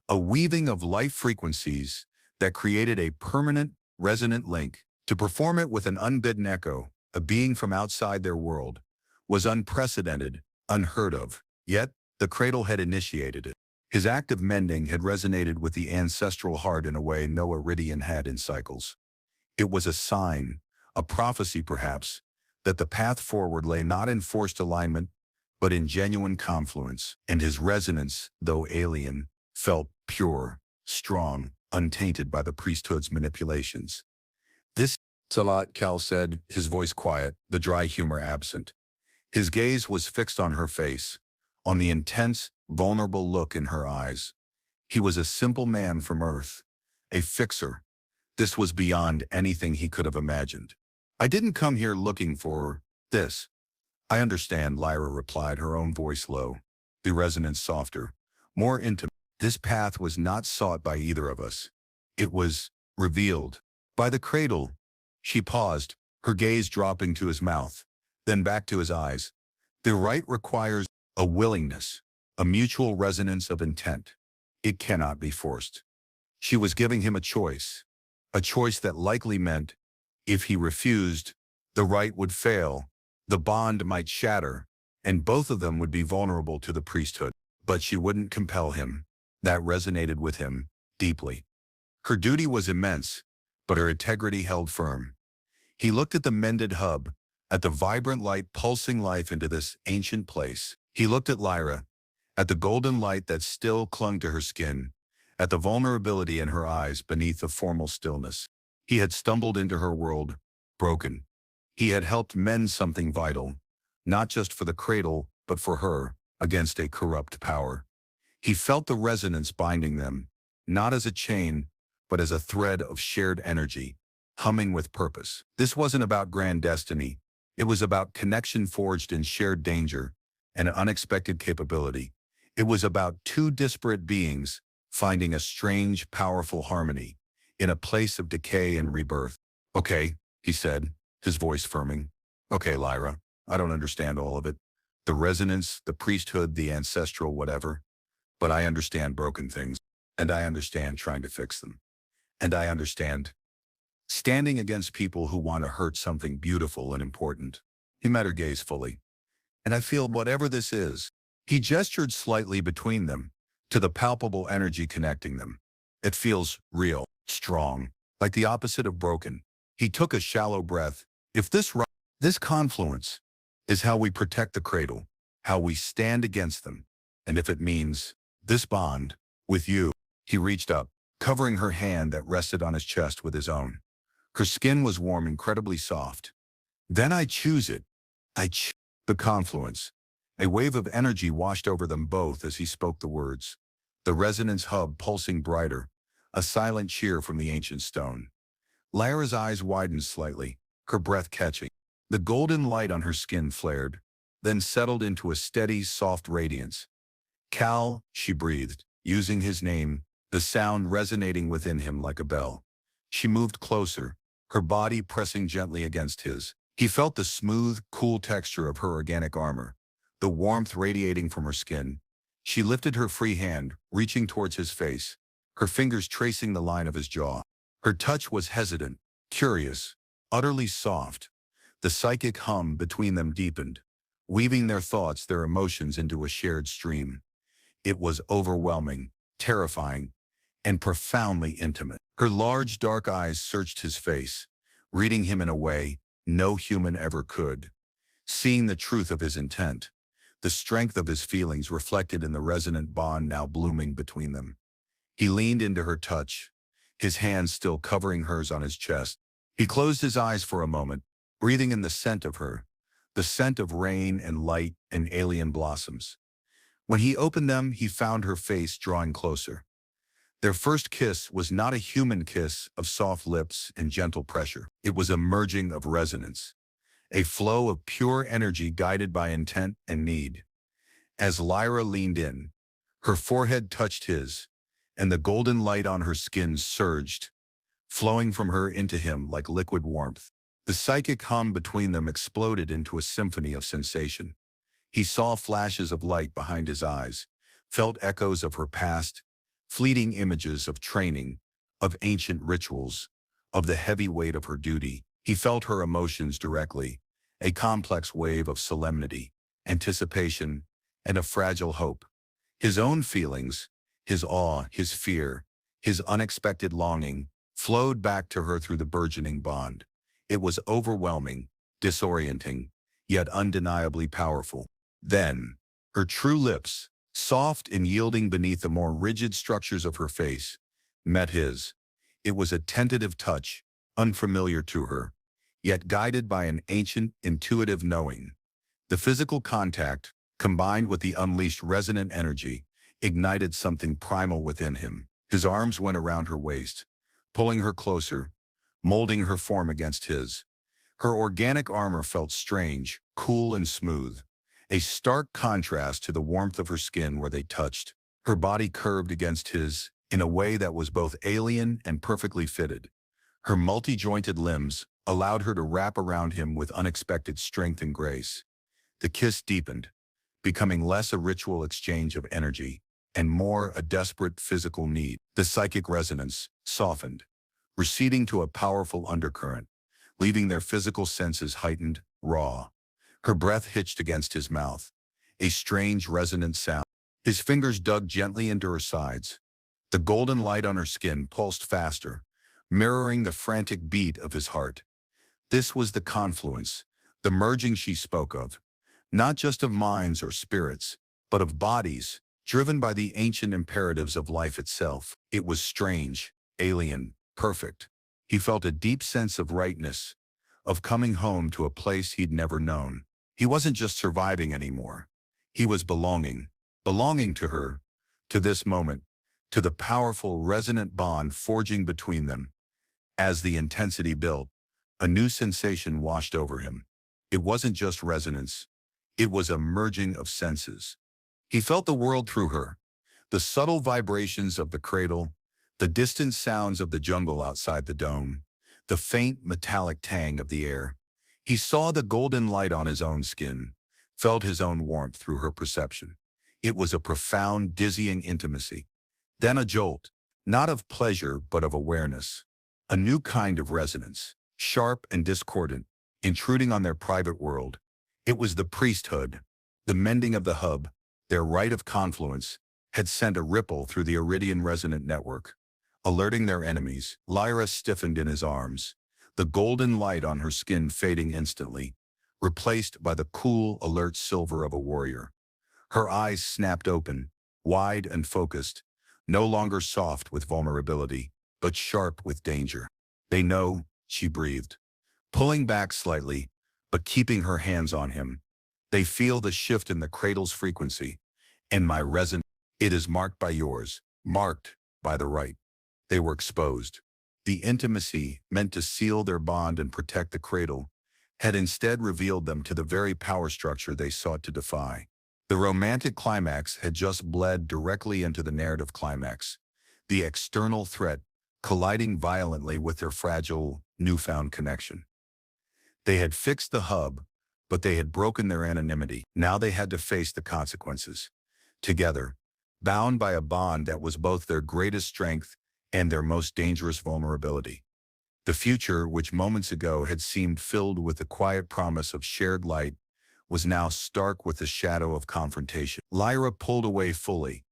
a weaving of life frequencies that created a permanent, resonant link. To perform it with an unbidden echo, a being from outside their world, was unprecedented, unheard of. Yet, the cradle had initiated it. His act of mending had resonated with the ancestral heart in a way no Iridian had in cycles. It was a sign, a prophecy perhaps, that the path forward lay not in forced alignment, but in genuine confluence, and his resonance, though alien, felt pure, strong, untainted by the priesthood's manipulations. "This is a lot," Cal said, his voice quiet, the dry humor absent. His gaze was fixed on her face, on the intense, vulnerable look in her eyes. He was a simple man from Earth, a fixer. This was beyond anything he could have imagined. "I didn't come here looking for this." "I understand," Lyra replied, her own voice low, the resonance softer, more intimate. "This path was not sought by either of us. It was revealed by the cradle." She paused, her gaze dropping to his mouth, then back to his eyes. "The rite requires a willingness, a mutual resonance of intent. It cannot be forced." She was giving him a choice that likely meant, if he refused, the rite would fail, the bond might shatter, and both of them would be vulnerable to the priesthood. But she wouldn't compel him. That resonated with him deeply. Her duty was immense, but her integrity held firm. He looked at the mended hub, at the vibrant light pulsing life into this ancient place. He looked at Lyra, at the golden light that still clung to her skin, at the vulnerability in her eyes beneath the formal stillness. He had stumbled into her world, broken. He had helped mend something vital, not just for the cradle, but for her, against a corrupt power. He felt the resonance binding them, not as a chain, but as a thread of shared energy, humming with purpose. This wasn't about grand destiny. It was about connection forged in shared danger and unexpected capability. It was about two disparate beings finding a strange, powerful harmony in a place of decay and rebirth. "Okay," he said, his voice firming. "Okay, Lyra, I don't understand all of it. The resonance, the priesthood, the ancestral whatever. But I understand broken things, and I understand trying to fix them. And I understand standing against people who want to hurt something beautiful and important." He met her gaze fully. "And I feel whatever this is." He gestured slightly between them, to the palpable energy connecting them. "It feels real, strong, like the opposite of broken." He took a shallow breath. "If this confluence is how we protect the cradle, how we stand against them, and if it means this bond with you." He reached up, covering her hand that rested on his chest with his own. Her skin was warm, incredibly soft. "Then I choose it. The confluence." A wave of energy washed over them both as he spoke the words. The resonance hub pulsing brighter, a silent cheer from the ancient stone. Lyra's eyes widened slightly, her breath catching. The golden light on her skin flared, then settled into a steady, soft radiance. "Cal," she breathed, using his name, the sound resonating within him like a bell. She moved closer, her body pressing gently against his. He felt the smooth, cool texture of her organic armor, the warmth radiating from her skin. She lifted her free hand, reaching towards his face, her fingers tracing the line of his jaw. Her touch was hesitant, curious, utterly soft. The psychic hum between them deepened, weaving their thoughts, their emotions into a shared stream. It was overwhelming, terrifying, and profoundly intimate. Her large dark eyes searched his face, reading him in a way no human ever could. Seeing the truth of his intent, the strength of his feelings reflected in the resonant bond now blooming between them. He leaned into her touch, his hands still covering hers on his chest. He closed his eyes for a moment, breathing in the scent of her, the scent of rain and light and alien blossoms. When he opened them, he found her face drawing closer. Their first kiss was not a human kiss of soft lips and gentle pressure. It was a merging of resonance, a flow of pure energy guided by intent and need. As Lyra leaned in, her forehead touched his, and the golden light on her skin surged, flowing from her into him like liquid warmth. The psychic hum between them exploded into a symphony of sensation. He saw flashes of light behind his eyes, felt echoes of her past, fleeting images of training, of ancient rituals, of the heavy weight of her duty. He felt her emotions directly, a complex wave of solemnity, anticipation, and a fragile hope. His own feelings, his awe, his fear, his unexpected longing, flowed back to her through the burgeoning bond. It was overwhelming, disorienting, yet undeniably powerful. Then, her true lips, soft and yielding beneath the more rigid structures of her face, met his. It was a tentative touch, unfamiliar to her, yet guided by an ancient, intuitive knowing. The physical contact, combined with the unleashed resonant energy, ignited something primal within him. His arms went around her waist, pulling her closer, molding her form against his. Her organic armor felt strange, cool and smooth, a stark contrast to the warmth of her skin where they touched. Her body curved against his in a way that was both alien and perfectly fitted. Her multi-jointed limbs allowed her to wrap around him with unexpected strength and grace. The kiss deepened, becoming less a ritual exchange of energy and more a desperate physical need. The psychic resonance softened, receding to a powerful undercurrent, leaving their physical senses heightened, raw. Her breath hitched against his mouth, a strange resonant sound. His fingers dug gently into her sides. The golden light on her skin pulsed faster, mirroring the frantic beat of his heart. This was the confluence, the merging she spoke of, not just of minds or spirits, but of bodies, driven by the ancient imperatives of life itself. It was strange, alien, perfect. He felt a deep sense of rightness, of coming home to a place he'd never known. He wasn't just surviving anymore. He was belonging to her, to this moment, to the powerful, resonant bond forging between them. As the intensity built, a new sensation washed over him. It wasn't just resonance. It was a merging of senses. He felt the world through her, the subtle vibrations of the cradle, the distant sounds of the jungle outside the dome, the faint metallic tang of the air. He saw the golden light on his own skin, felt his own warmth through her perception. It was a profound, dizzying intimacy. Then a jolt, not of pleasure but of awareness. A new kind of resonance, sharp and discordant, intruding on their private world. It was the priesthood, the mending of the hub, their rite of confluence, had sent a ripple through the Iridian resonant network, alerting their enemies. Lyra stiffened in his arms, the golden light on her skin fading instantly, replaced by the cool, alert silver of a warrior. Her eyes snapped open, wide and focused, no longer soft with vulnerability, but sharp with danger. "They know," she breathed, pulling back slightly, but keeping her hands on him. "They feel the shift in the cradle's frequency, and my resonance. It is marked by yours, marked by the right." They were exposed. The intimacy, meant to seal their bond and protect the cradle, had instead revealed them to the very power structure they sought to defy. The romantic climax had just bled directly into the narrative climax, the external threat colliding violently with their fragile, newfound connection. They had fixed the hub, but they had broken their anonymity. Now they had to face the consequences. Together, bound by a bond that was both their greatest strength and their most dangerous vulnerability. The future, which moments ago had seemed filled with the quiet promise of shared light, was now stark with the shadow of confrontation. Lyra pulled away fully,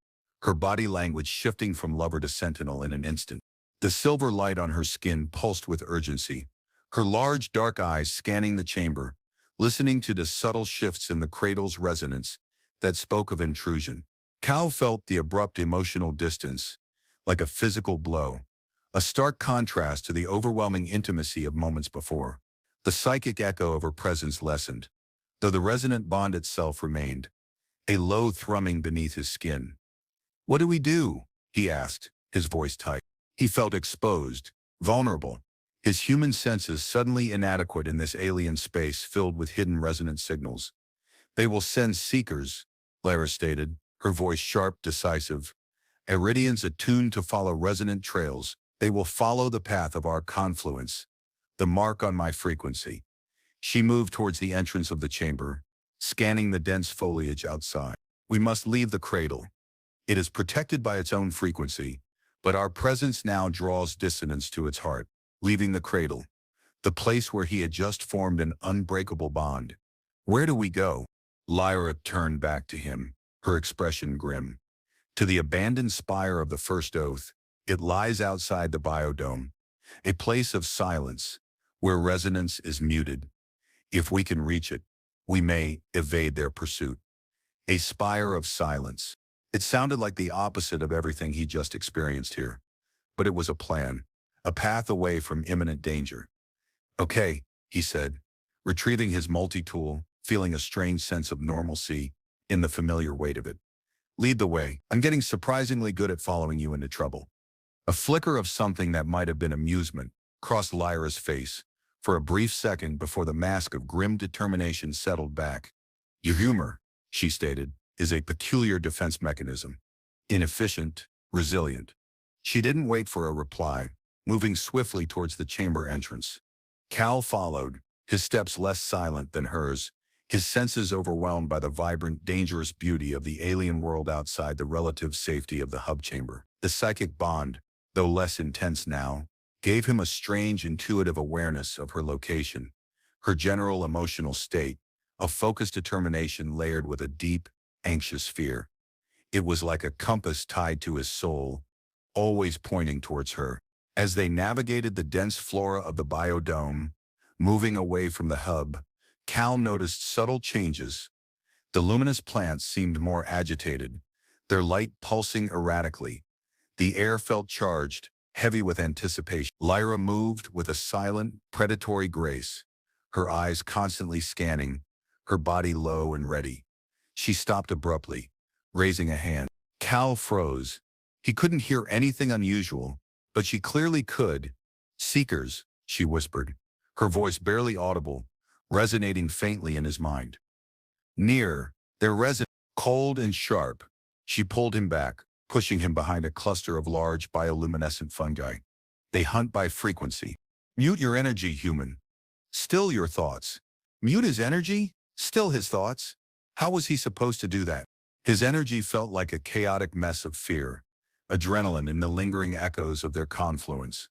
her body language shifting from lover to sentinel in an instant. The silver light on her skin pulsed with urgency, her large dark eyes scanning the chamber, listening to the subtle shifts in the cradle's resonance that spoke of intrusion. Cal felt the abrupt emotional distance, like a physical blow, a stark contrast to the overwhelming intimacy of moments before. The psychic echo of her presence lessened, though the resonant bond itself remained, a low thrumming beneath his skin. "What do we do?" he asked, his voice tight. He felt exposed, vulnerable, his human senses suddenly inadequate in this alien space filled with hidden resonant signals. "They will send seekers," Lyra stated, her voice sharp, decisive. "Iridians attuned to follow resonant trails. They will follow the path of our confluence, the mark on my frequency." She moved towards the entrance of the chamber, scanning the dense foliage outside. "We must leave the cradle. It is protected by its own frequency, but our presence now draws dissonance to its heart." Leaving the cradle, the place where he had just formed an unbreakable bond. "Where do we go?" Lyra turned back to him, her expression grim. "To the abandoned spire of the First Oath. It lies outside the biodome, a place of silence, where resonance is muted. If we can reach it, we may evade their pursuit." A spire of silence. It sounded like the opposite of everything he just experienced here. But it was a plan, a path away from imminent danger. "Okay," he said, retrieving his multi-tool, feeling a strange sense of normalcy in the familiar weight of it. "Lead the way. I'm getting surprisingly good at following you into trouble." A flicker of something that might have been amusement crossed Lyra's face for a brief second before the mask of grim determination settled back. "Your humor," she stated, "is a peculiar defense mechanism. Inefficient, resilient." She didn't wait for a reply, moving swiftly towards the chamber entrance. Cal followed, his steps less silent than hers, his senses overwhelmed by the vibrant, dangerous beauty of the alien world outside the relative safety of the hub chamber. The psychic bond, though less intense now, gave him a strange intuitive awareness of her location, her general emotional state, a focused determination layered with a deep, anxious fear. It was like a compass tied to his soul, always pointing towards her. As they navigated the dense flora of the biodome, moving away from the hub, Cal noticed subtle changes. The luminous plants seemed more agitated, their light pulsing erratically. The air felt charged, heavy with anticipation. Lyra moved with a silent, predatory grace, her eyes constantly scanning, her body low and ready. She stopped abruptly, raising a hand. Cal froze. He couldn't hear anything unusual, but she clearly could. "Seekers," she whispered, her voice barely audible, resonating faintly in his mind. Near, their resonance, cold and sharp. She pulled him back, pushing him behind a cluster of large bioluminescent fungi. "They hunt by frequency. Mute your energy, human. Still your thoughts." Mute his energy? Still his thoughts? How was he supposed to do that? His energy felt like a chaotic mess of fear, adrenaline and the lingering echoes of their confluence.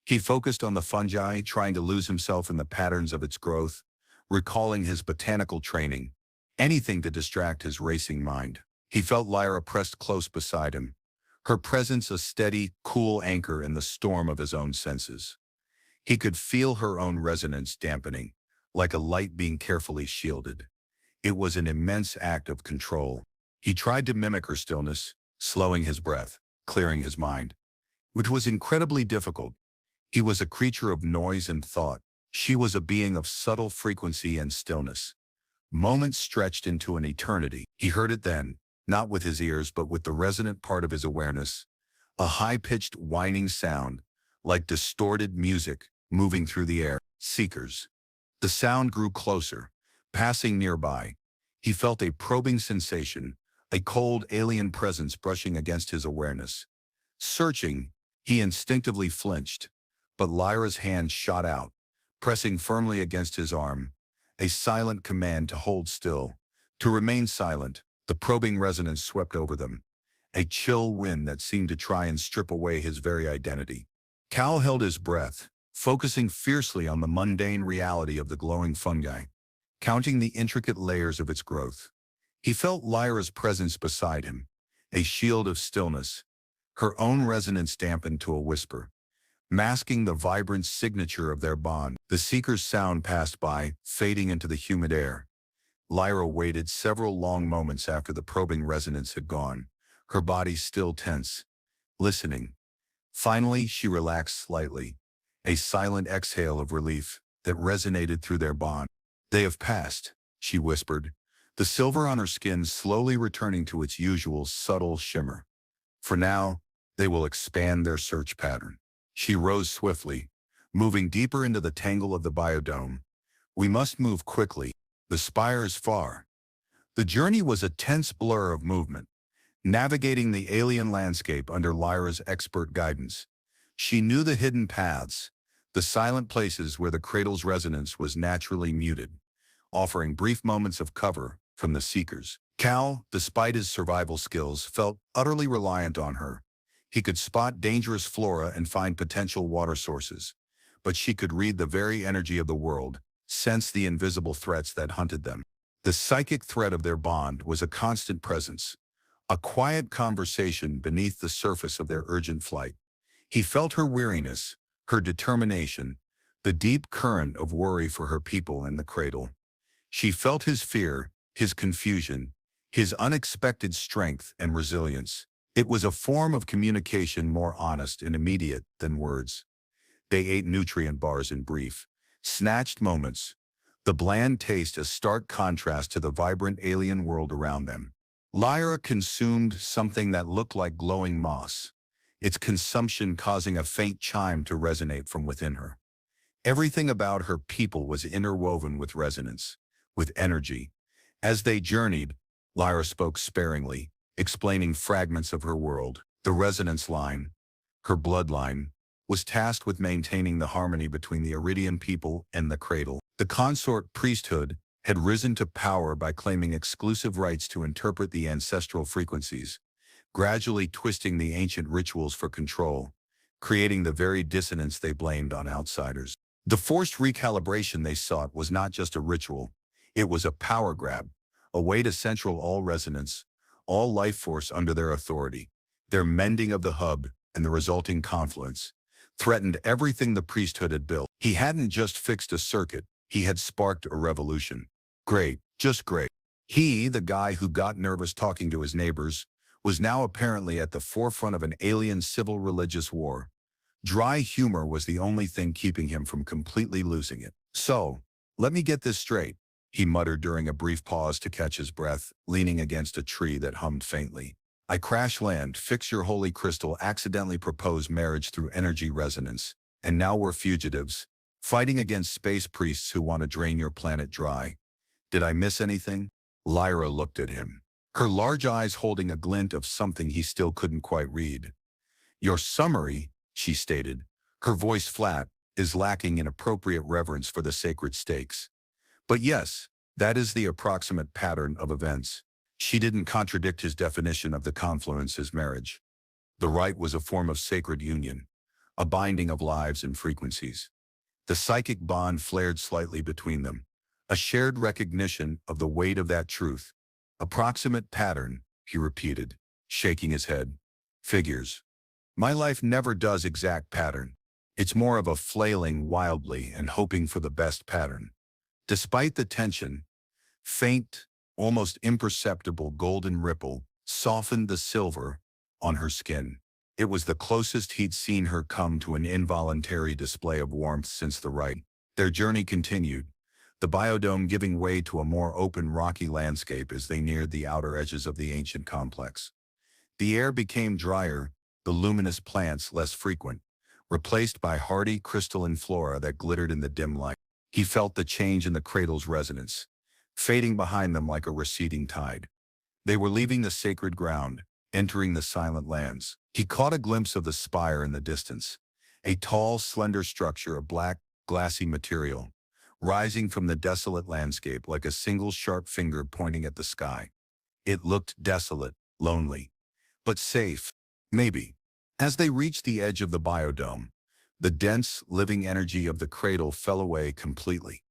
He focused on the fungi, trying to lose himself in the patterns of its growth, recalling his botanical training, anything to distract his racing mind. He felt Lyra pressed close beside him, her presence a steady, cool anchor in the storm of his own senses. He could feel her own resonance dampening, like a light being carefully shielded. It was an immense act of control. He tried to mimic her stillness, slowing his breath, clearing his mind, which was incredibly difficult. He was a creature of noise and thought. She was a being of subtle frequency and stillness. Moments stretched into an eternity. He heard it then, not with his ears but with the resonant part of his awareness, a high-pitched whining sound, like distorted music, moving through the air. Seekers. The sound grew closer, passing nearby. He felt a probing sensation, a cold alien presence brushing against his awareness. Searching, he instinctively flinched, but Lyra's hand shot out, pressing firmly against his arm, a silent command to hold still, to remain silent. The probing resonance swept over them, a chill wind that seemed to try and strip away his very identity. Cal held his breath, focusing fiercely on the mundane reality of the glowing fungi, counting the intricate layers of its growth. He felt Lyra's presence beside him, a shield of stillness, her own resonance dampened to a whisper, masking the vibrant signature of their bond. The seeker's sound passed by, fading into the humid air. Lyra waited several long moments after the probing resonance had gone, her body still tense, listening. Finally, she relaxed slightly, a silent exhale of relief that resonated through their bond. "They have passed," she whispered, the silver on her skin slowly returning to its usual subtle shimmer. "For now, they will expand their search pattern." She rose swiftly, moving deeper into the tangle of the biodome. "We must move quickly. The spire is far." The journey was a tense blur of movement, navigating the alien landscape under Lyra's expert guidance. She knew the hidden paths, the silent places where the cradle's resonance was naturally muted, offering brief moments of cover from the seekers. Cal, despite his survival skills, felt utterly reliant on her. He could spot dangerous flora and find potential water sources, but she could read the very energy of the world, sense the invisible threats that hunted them. The psychic thread of their bond was a constant presence, a quiet conversation beneath the surface of their urgent flight. He felt her weariness, her determination, the deep current of worry for her people and the cradle. She felt his fear, his confusion, his unexpected strength and resilience. It was a form of communication more honest and immediate than words. They ate nutrient bars in brief, snatched moments, the bland taste a stark contrast to the vibrant alien world around them. Lyra consumed something that looked like glowing moss, its consumption causing a faint chime to resonate from within her. Everything about her people was interwoven with resonance, with energy. As they journeyed, Lyra spoke sparingly, explaining fragments of her world. The resonance line, her bloodline, was tasked with maintaining the harmony between the Iridian people and the cradle. The consort priesthood had risen to power by claiming exclusive rights to interpret the ancestral frequencies, gradually twisting the ancient rituals for control, creating the very dissonance they blamed on outsiders. The forced recalibration they sought was not just a ritual, it was a power grab, a way to central all resonance, all life force under their authority. Their mending of the hub and the resulting confluence threatened everything the priesthood had built. He hadn't just fixed a circuit, he had sparked a revolution. Great, just great. He, the guy who got nervous talking to his neighbors, was now apparently at the forefront of an alien civil religious war. Dry humor was the only thing keeping him from completely losing it. "So, let me get this straight," he muttered during a brief pause to catch his breath, leaning against a tree that hummed faintly. "I crash land, fix your holy crystal, accidentally propose marriage through energy resonance, and now we're fugitives, fighting against space priests who want to drain your planet dry. Did I miss anything?" Lyra looked at him, her large eyes holding a glint of something he still couldn't quite read. "Your summary," she stated, her voice flat, "is lacking in appropriate reverence for the sacred stakes. But yes, that is the approximate pattern of events." She didn't contradict his definition of the confluence as marriage. The rite was a form of sacred union, a binding of lives and frequencies. The psychic bond flared slightly between them, a shared recognition of the weight of that truth. "Approximate pattern," he repeated, shaking his head. "Figures. My life never does exact pattern. It's more of a flailing wildly and hoping for the best pattern." Despite the tension, faint, almost imperceptible golden ripple softened the silver on her skin. It was the closest he'd seen her come to an involuntary display of warmth since the rite. Their journey continued, the biodome giving way to a more open rocky landscape as they neared the outer edges of the ancient complex. The air became drier, the luminous plants less frequent, replaced by hardy crystalline flora that glittered in the dim light. He felt the change in the cradle's resonance, fading behind them like a receding tide. They were leaving the sacred ground, entering the silent lands. He caught a glimpse of the spire in the distance, a tall, slender structure of black, glassy material, rising from the desolate landscape like a single sharp finger pointing at the sky. It looked desolate, lonely, but safe, maybe. As they reached the edge of the biodome, The dense, living energy of the cradle fell away completely.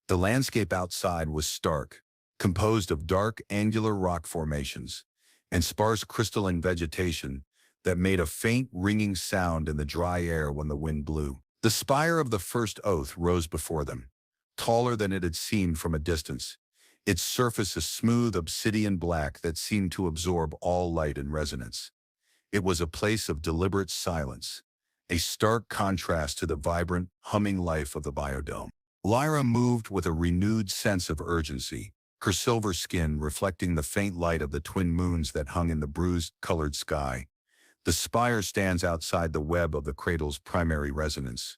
The landscape outside was stark, composed of dark, angular rock formations and sparse crystalline vegetation that made a faint, ringing sound in the dry air when the wind blew. The spire of the first oath rose before them, taller than it had seemed from a distance, its surface a smooth obsidian black that seemed to absorb all light and resonance. It was a place of deliberate silence, a stark contrast to the vibrant, humming life of the biodome. Lyra moved with a renewed sense of urgency, her silver skin reflecting the faint light of the twin moons that hung in the bruised-colored sky. The spire stands outside the web of the cradle's primary resonance,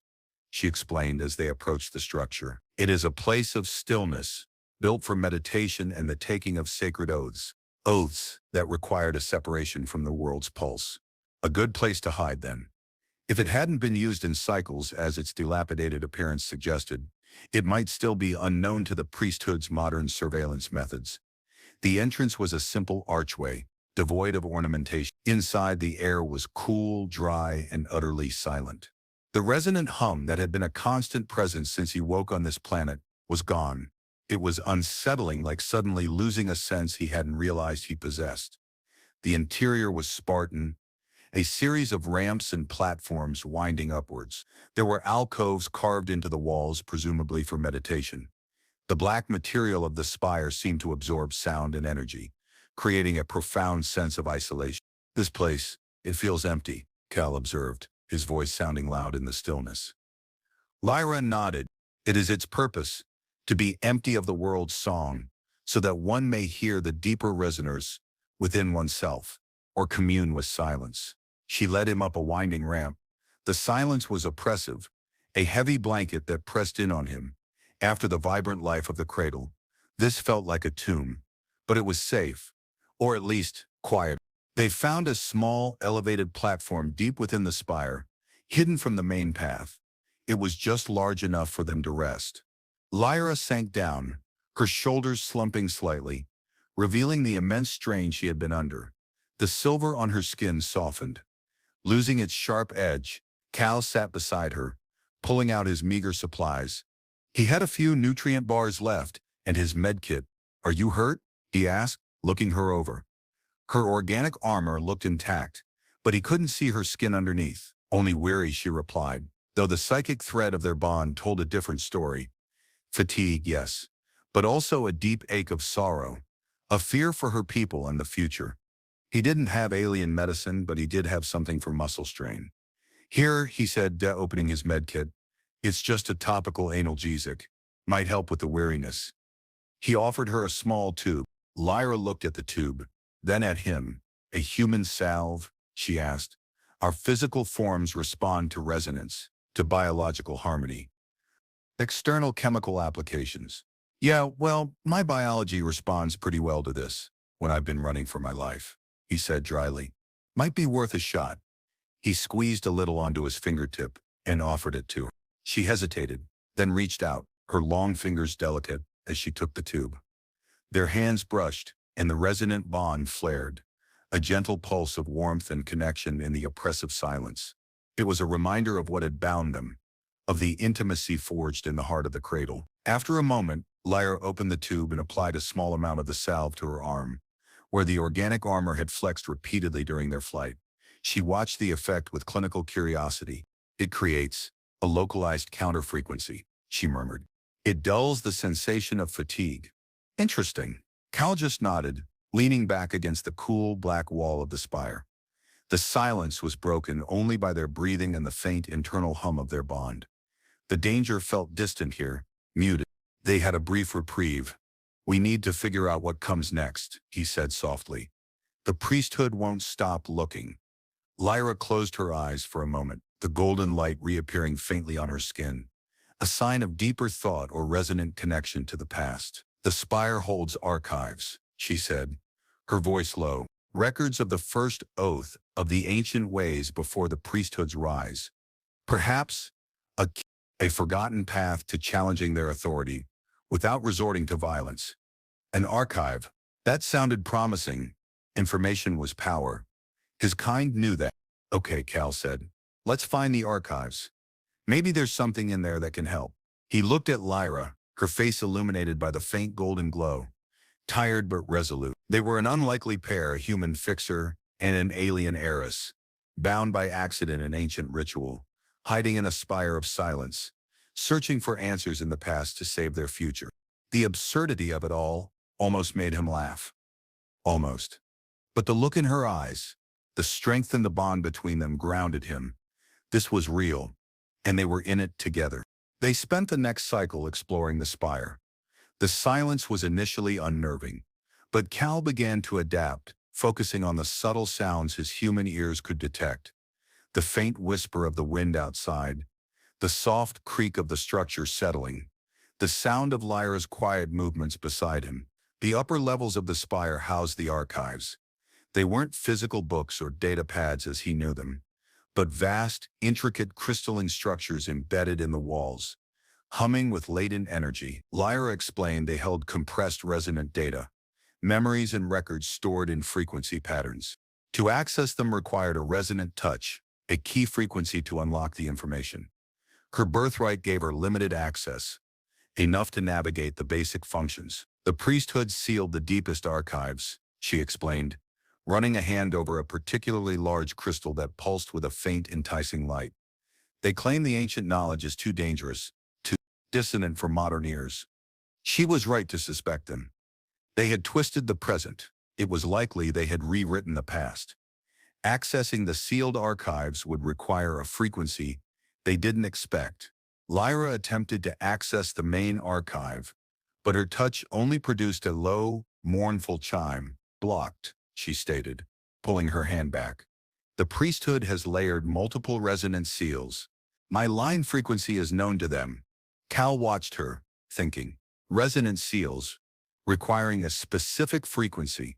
she explained as they approached the structure. It is a place of stillness, built for meditation and the taking of sacred oaths that required a separation from the world's pulse. A good place to hide, then. If it hadn't been used in cycles as its dilapidated appearance suggested, it might still be unknown to the priesthood's modern surveillance methods. The entrance was a simple archway, devoid of ornamentation. Inside, the air was cool, dry, and utterly silent. The resonant hum that had been a constant presence since he woke on this planet was gone. It was unsettling, like suddenly losing a sense he hadn't realized he possessed. The interior was Spartan, a series of ramps and platforms winding upwards. There were alcoves carved into the walls, presumably for meditation. The black material of the spire seemed to absorb sound and energy, creating a profound sense of isolation. This place, it feels empty, Cal observed, his voice sounding loud in the stillness. Lyra nodded. It is its purpose, to be empty of the world's song, so that one may hear the deeper resonance within oneself, or commune with silence. She led him up a winding ramp. The silence was oppressive, a heavy blanket that pressed in on him. After the vibrant life of the cradle, this felt like a tomb, but it was safe, or at least quiet. They found a small, elevated platform deep within the spire, hidden from the main path. It was just large enough for them to rest. Lyra sank down, her shoulders slumping slightly, revealing the immense strain she had been under. The silver on her skin softened. Losing its sharp edge, Cal sat beside her, pulling out his meager supplies. He had a few nutrient bars left, and his medkit. "Are you hurt?" he asked, looking her over. Her organic armor looked intact, but he couldn't see her skin underneath. "Only weary," she replied, though the psychic thread of their bond told a different story. Fatigue, yes, but also a deep ache of sorrow, a fear for her people and the future. He didn't have alien medicine, but he did have something for muscle strain. "Here," he said, opening his medkit. "It's just a topical analgesic. Might help with the weariness." He offered her a small tube. Lyra looked at the tube, then at him. "A human salve?" she asked. "Our physical forms respond to resonance, to biological harmony." "External chemical applications." "Yeah, well, my biology responds pretty well to this when I've been running for my life," he said dryly. "Might be worth a shot." He squeezed a little onto his fingertip and offered it to her. She hesitated, then reached out, her long fingers delicate as she took the tube. Their hands brushed, and the resonant bond flared, a gentle pulse of warmth and connection in the oppressive silence. It was a reminder of what had bound them, of the intimacy forged in the heart of the cradle. After a moment, Lyra opened the tube and applied a small amount of the salve to her arm, where the organic armor had flexed repeatedly during their flight. She watched the effect with clinical curiosity. "It creates a localized counterfrequency," she murmured. "It dulls the sensation of fatigue." "Interesting." Cal just nodded, leaning back against the cool black wall of the spire. The silence was broken only by their breathing and the faint internal hum of their bond. The danger felt distant here, muted. They had a brief reprieve. "We need to figure out what comes next," he said softly. "The priesthood won't stop looking." Lyra closed her eyes for a moment, the golden light reappearing faintly on her skin, a sign of deeper thought or resonant connection to the past. "The spire holds archives," she said, her voice low. "Records of the first oath, of the ancient ways before the priesthood's rise. Perhaps a forgotten path to challenging their authority without resorting to violence. An archive. That sounded promising. Information was power. His kind knew that. "Okay," Cal said. "Let's find the archives." Maybe there's something in there that can help. He looked at Lyra, her face illuminated by the faint golden glow, tired but resolute. They were an unlikely pair, a human fixer and an alien heiress, bound by accident and ancient ritual, hiding in a spire of silence, searching for answers in the past to save their future. The absurdity of it all almost made him laugh. Almost. But the look in her eyes, the strength in the bond between them grounded him. This was real, and they were in it together. They spent the next cycle exploring the spire. The silence was initially unnerving, but Cal began to adapt, focusing on the subtle sounds his human ears could detect. The faint whisper of the wind outside, the soft creak of the structure settling, the sound of Lyra's quiet movements beside him. The upper levels of the spire housed the archives. They weren't physical books or data pads as he knew them, but vast, intricate crystalline structures embedded in the walls. Humming with latent energy, Lyra explained they held compressed resonant data, memories and records stored in frequency patterns. To access them required a resonant touch, a key frequency to unlock the information. Her birthright gave her limited access, enough to navigate the basic functions. The priesthood sealed the deepest archives, she explained, running a hand over a particularly large crystal that pulsed with a faint, enticing light. They claim the ancient knowledge is too dangerous, too dissonant for modern ears. She was right to suspect them. They had twisted the present. It was likely they had rewritten the past. Accessing the sealed archives would require a frequency they didn't expect. Lyra attempted to access the main archive, but her touch only produced a low, mournful chime. Blocked, she stated, pulling her hand back. The priesthood has layered multiple resonant seals. My line frequency is known to them. Cal watched her, thinking. Resonant seals, requiring a specific frequency.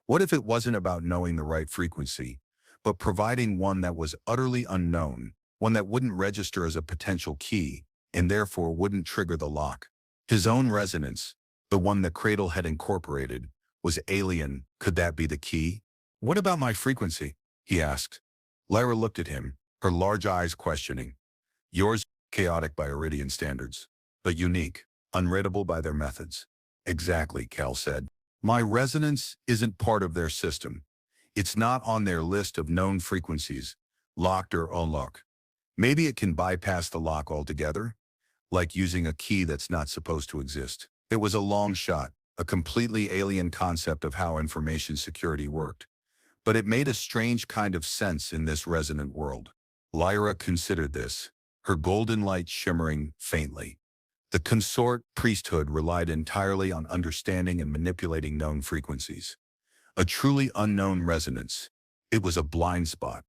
What if it wasn't about knowing the right frequency, but providing one that was utterly unknown, one that wouldn't register as a potential key, and therefore wouldn't trigger the lock? His own resonance, the one the cradle had incorporated, was alien. Could that be the key? What about my frequency? He asked. Lyra looked at him, her large eyes questioning. Yours, chaotic by Iridian standards, but unique, unreadable by their methods. Exactly, Cal said. My resonance isn't part of their system. It's not on their list of known frequencies, locked or unlocked. Maybe it can bypass the lock altogether, like using a key that's not supposed to exist. It was a long shot, a completely alien concept of how information security worked. But it made a strange kind of sense in this resonant world. Lyra considered this, her golden light shimmering faintly. The consort priesthood relied entirely on understanding and manipulating known frequencies. A truly unknown resonance. It was a blind spot.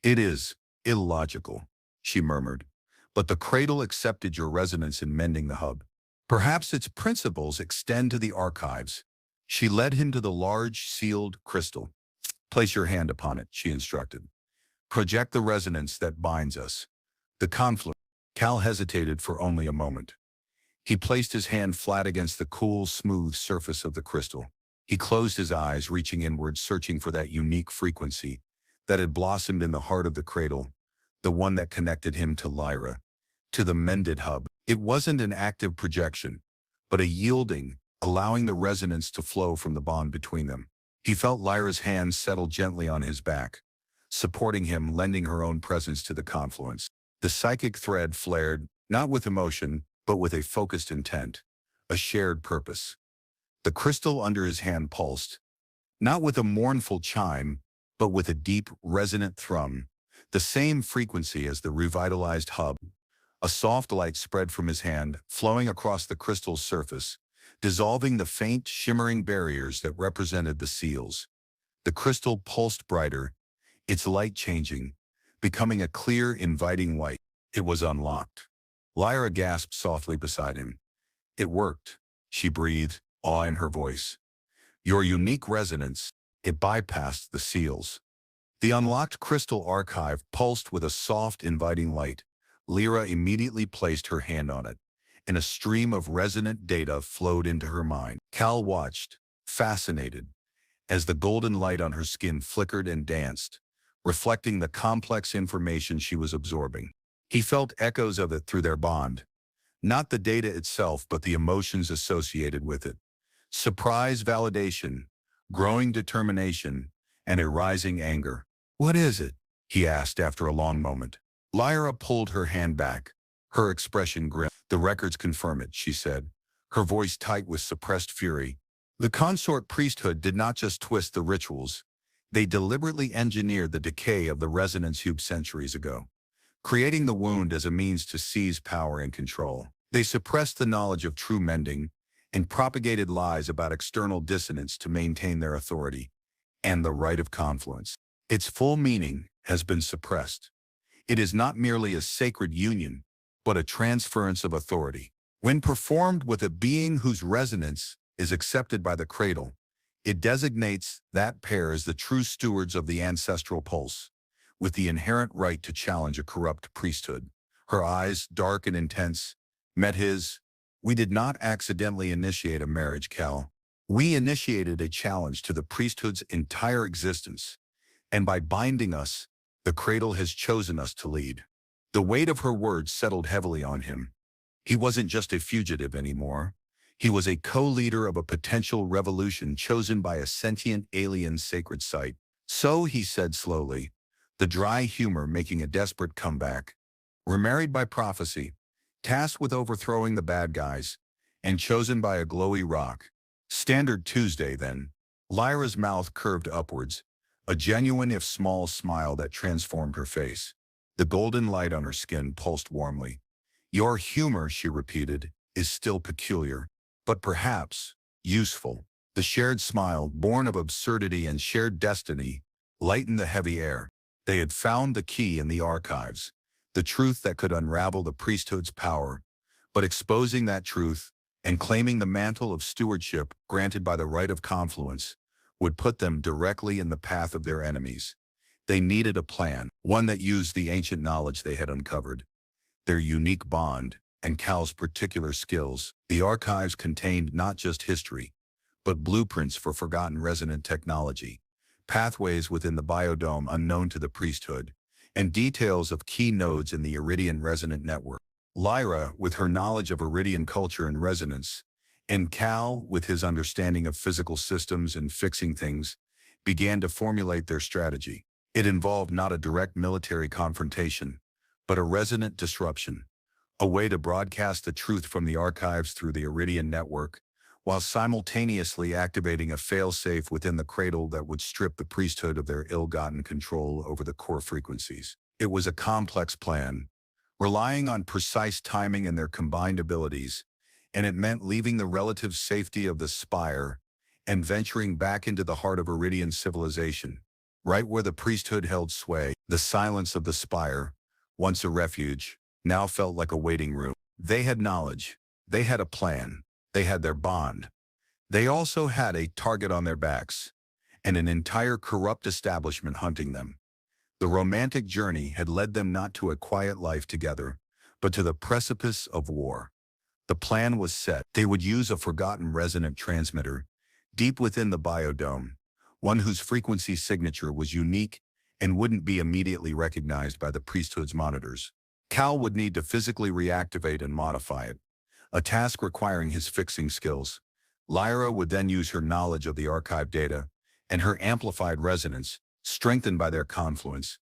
It is illogical, she murmured. But the cradle accepted your resonance in mending the hub. Perhaps its principles extend to the archives. She led him to the large, sealed crystal. Place your hand upon it, she instructed. Project the resonance that binds us. The confluence. Cal hesitated for only a moment. He placed his hand flat against the cool, smooth surface of the crystal. He closed his eyes, reaching inward, searching for that unique frequency that had blossomed in the heart of the cradle, the one that connected him to Lyra, to the mended hub. It wasn't an active projection, but a yielding, allowing the resonance to flow from the bond between them. He felt Lyra's hand settle gently on his back, supporting him, lending her own presence to the confluence. The psychic thread flared, not with emotion, but with a focused intent, a shared purpose. The crystal under his hand pulsed, not with a mournful chime, but with a deep, resonant thrum, the same frequency as the revitalized hub. A soft light spread from his hand, flowing across the crystal's surface, dissolving the faint, shimmering barriers that represented the seals. The crystal pulsed brighter, its light changing, becoming a clear, inviting white. It was unlocked. Lyra gasped softly beside him. It worked, she breathed, awe in her voice. Your unique resonance, it bypassed the seals. The unlocked crystal archive pulsed with a soft, inviting light. Lyra immediately placed her hand on it, and a stream of resonant data flowed into her mind. Cal watched, fascinated, as the golden light on her skin flickered and danced, reflecting the complex information she was absorbing. He felt echoes of it through their bond, not the data itself, but the emotions associated with it. Surprise, validation, growing determination, and a rising anger. "What is it?" he asked after a long moment. Lyra pulled her hand back, her expression grim. "The records confirm it," she said, her voice tight with suppressed fury. The consort priesthood did not just twist the rituals. They deliberately engineered the decay of the resonance hub centuries ago, creating the wound as a means to seize power and control. They suppressed the knowledge of true mending and propagated lies about external dissonance to maintain their authority and the right of confluence. Its full meaning has been suppressed. It is not merely a sacred union, but a transference of authority. When performed with a being whose resonance is accepted by the cradle, it designates that pair as the true stewards of the ancestral pulse, with the inherent right to challenge a corrupt priesthood. Her eyes, dark and intense, met his. "We did not accidentally initiate a marriage, Cal. We initiated a challenge to the priesthood's entire existence, and by binding us, the cradle has chosen us to lead." The weight of her words settled heavily on him. He wasn't just a fugitive anymore. He was a co-leader of a potential revolution chosen by a sentient alien sacred site. "So," he said slowly, the dry humor making a desperate comeback, "we're married by prophecy, tasked with overthrowing the bad guys, and chosen by a glowy rock. Standard Tuesday, then." Lyra's mouth curved upwards, a genuine if small smile that transformed her face. The golden light on her skin pulsed warmly. "Your humor," she repeated, "is still peculiar, but perhaps useful." The shared smile, born of absurdity and shared destiny, lightened the heavy air. They had found the key in the archives, the truth that could unravel the priesthood's power, but exposing that truth and claiming the mantle of stewardship granted by the right of confluence would put them directly in the path of their enemies. They needed a plan, one that used the ancient knowledge they had uncovered, their unique bond, and Cal's particular skills. The archives contained not just history, but blueprints for forgotten resonant technology, pathways within the biodome unknown to the priesthood, and details of key nodes in the Iridian resonant network. Lyra, with her knowledge of Iridian culture and resonance, and Cal, with his understanding of physical systems and fixing things, began to formulate their strategy. It involved not a direct military confrontation, but a resonant disruption, a way to broadcast the truth from the archives through the Iridian network, while simultaneously activating a fail-safe within the cradle that would strip the priesthood of their ill-gotten control over the core frequencies. It was a complex plan, relying on precise timing and their combined abilities, and it meant leaving the relative safety of the spire and venturing back into the heart of Iridian civilization, right where the priesthood held sway. The silence of the spire, once a refuge, now felt like a waiting room. They had knowledge, they had a plan, they had their bond. They also had a target on their backs, and an entire corrupt establishment hunting them. The romantic journey had led them not to a quiet life together, but to the precipice of war. The plan was set. They would use a forgotten resonant transmitter, deep within the biodome, one whose frequency signature was unique and wouldn't be immediately recognized by the priesthood's monitors. Cal would need to physically reactivate and modify it, a task requiring his fixing skills. Lyra would then use her knowledge of the archive data and her amplified resonance, strengthened by their confluence,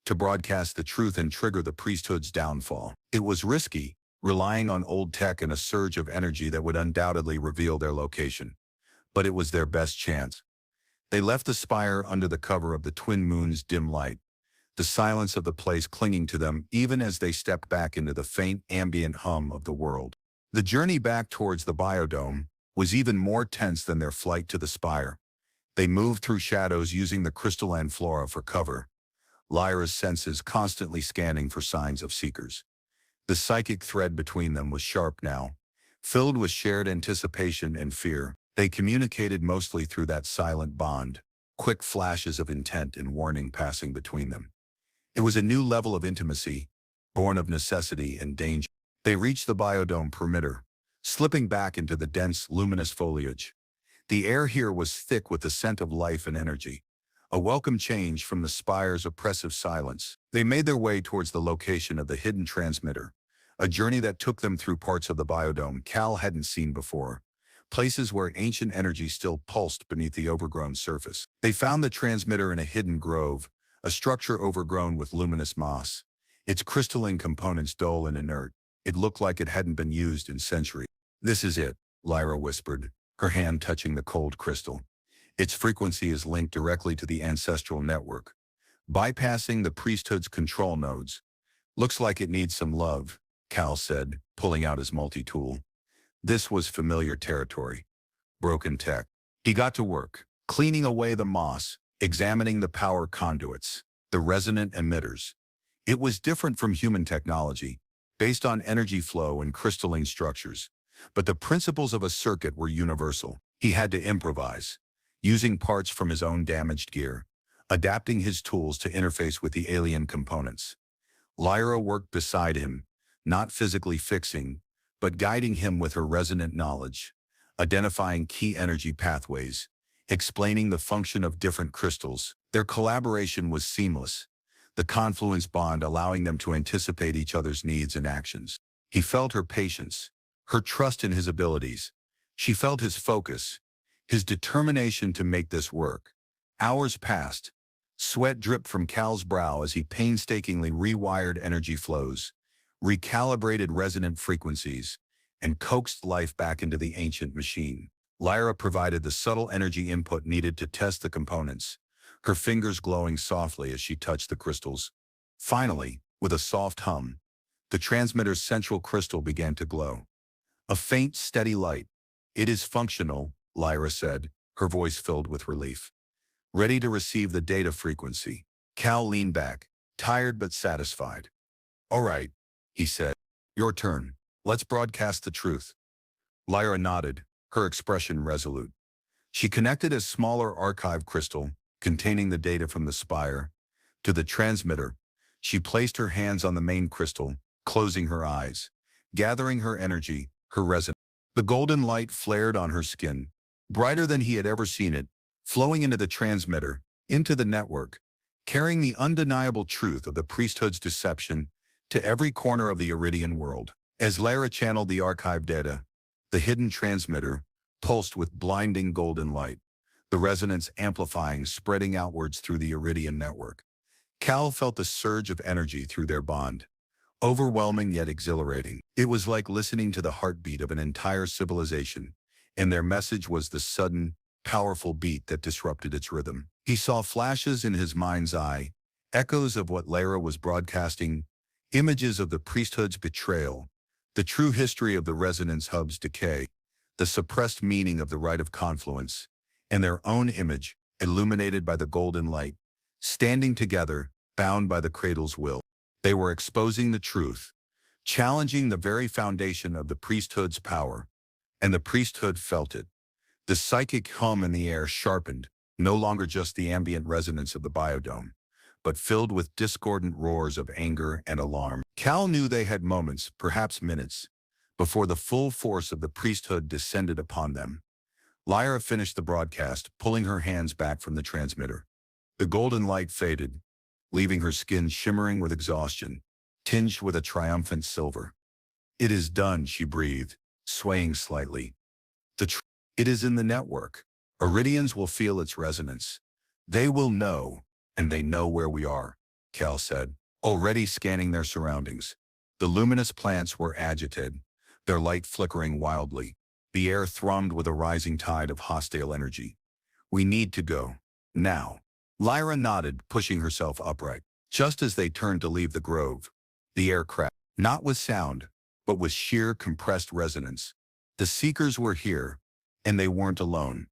to broadcast the truth and trigger the priesthood's downfall. It was risky, relying on old tech and a surge of energy that would undoubtedly reveal their location, but it was their best chance. They left the spire under the cover of the twin moon's dim light, the silence of the place clinging to them even as they stepped back into the faint ambient hum of the world. The journey back towards the biodome was even more tense than their flight to the spire. They moved through shadows using the crystalline flora for cover, Lyra's senses constantly scanning for signs of seekers. The psychic thread between them was sharp now, filled with shared anticipation and fear. They communicated mostly through that silent bond, quick flashes of intent and warning passing between them. It was a new level of intimacy, born of necessity and danger. They reached the biodome perimeter, slipping back into the dense, luminous foliage. The air here was thick with the scent of life and energy, a welcome change from the spire's oppressive silence. They made their way towards the location of the hidden transmitter, a journey that took them through parts of the biodome Cal hadn't seen before, places where ancient energy still pulsed beneath the overgrown surface. They found the transmitter in a hidden grove, a structure overgrown with luminous moss, its crystalline components dull and inert. It looked like it hadn't been used in centuries. "This is it," Lyra whispered, her hand touching the cold crystal. "Its frequency is linked directly to the ancestral network, bypassing the priesthood's control nodes. Looks like it needs some love," Cal said, pulling out his multi-tool. This was familiar territory. Broken tech. He got to work, cleaning away the moss, examining the power conduits, the resonant emitters. It was different from human technology, based on energy flow and crystalline structures. But the principles of a circuit were universal. He had to improvise, using parts from his own damaged gear, adapting his tools to interface with the alien components. Lyra worked beside him, not physically fixing, but guiding him with her resonant knowledge, identifying key energy pathways, explaining the function of different crystals. Their collaboration was seamless, the confluence bond allowing them to anticipate each other's needs and actions. He felt her patience, her trust in his abilities. She felt his focus, his determination to make this work. Hours passed. Sweat dripped from Cal's brow as he painstakingly rewired energy flows, recalibrated resonant frequencies, and coaxed life back into the ancient machine. Lyra provided the subtle energy input needed to test the components, her fingers glowing softly as she touched the crystals. Finally, with a soft hum, the transmitter's central crystal began to glow. A faint, steady light. "It is functional," Lyra said, her voice filled with relief. "Ready to receive the data frequency." Cal leaned back, tired but satisfied. "All right," he said. "Your turn. Let's broadcast the truth." Lyra nodded, her expression resolute. She connected a smaller archive crystal, containing the data from the spire, to the transmitter. She placed her hands on the main crystal, closing her eyes, gathering her energy, her resonance. The golden light flared on her skin, brighter than he had ever seen it, flowing into the transmitter, into the network, carrying the undeniable truth of the priesthood's deception to every corner of the Iridian world. As Lyra channeled the archive data, the hidden transmitter pulsed with blinding golden light, the resonance amplifying, spreading outwards through the Iridian network. Cal felt the surge of energy through their bond, overwhelming yet exhilarating. It was like listening to the heartbeat of an entire civilization, and their message was the sudden, powerful beat that disrupted its rhythm. He saw flashes in his mind's eye, echoes of what Lyra was broadcasting, images of the priesthood's betrayal, the true history of the resonance hub's decay, the suppressed meaning of the rite of confluence, and their own image, illuminated by the golden light, standing together, bound by the cradle's will. They were exposing the truth, challenging the very foundation of the priesthood's power, and the priesthood felt it. The psychic hum in the air sharpened, no longer just the ambient resonance of the biodome, but filled with discordant roars of anger and alarm. Cal knew they had moments, perhaps minutes, before the full force of the priesthood descended upon them. Lyra finished the broadcast, pulling her hands back from the transmitter. The golden light faded, leaving her skin shimmering with exhaustion, tinged with a triumphant silver. "It is done," she breathed, swaying slightly. "It is in the network. Iridians will feel its resonance. They will know, and they know where we are," Cal said, already scanning their surroundings. The luminous plants were agitated, their light flickering wildly. The air thrummed with a rising tide of hostile energy. "We need to go. Now." Lyra nodded, pushing herself upright. Just as they turned to leave the grove, the air cracked, not with sound, but with sheer compressed resonance. The Seekers were here, and they weren't alone.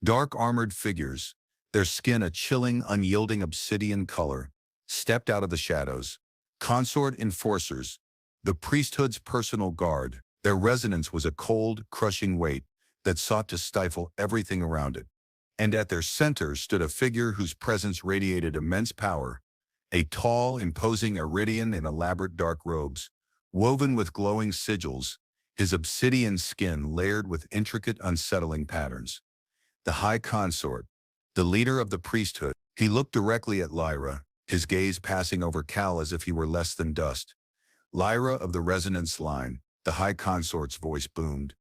Dark armored figures, their skin a chilling, unyielding obsidian color, stepped out of the shadows. Consort enforcers, the priesthood's personal guard. Their resonance was a cold, crushing weight that sought to stifle everything around it. And at their center stood a figure whose presence radiated immense power, a tall, imposing Iridian in elaborate dark robes, woven with glowing sigils, his obsidian skin layered with intricate, unsettling patterns. The High Consort, the leader of the priesthood, He looked directly at Lyra, his gaze passing over Cal as if he were less than dust. Lyra of the resonance line, the high consort's voice boomed,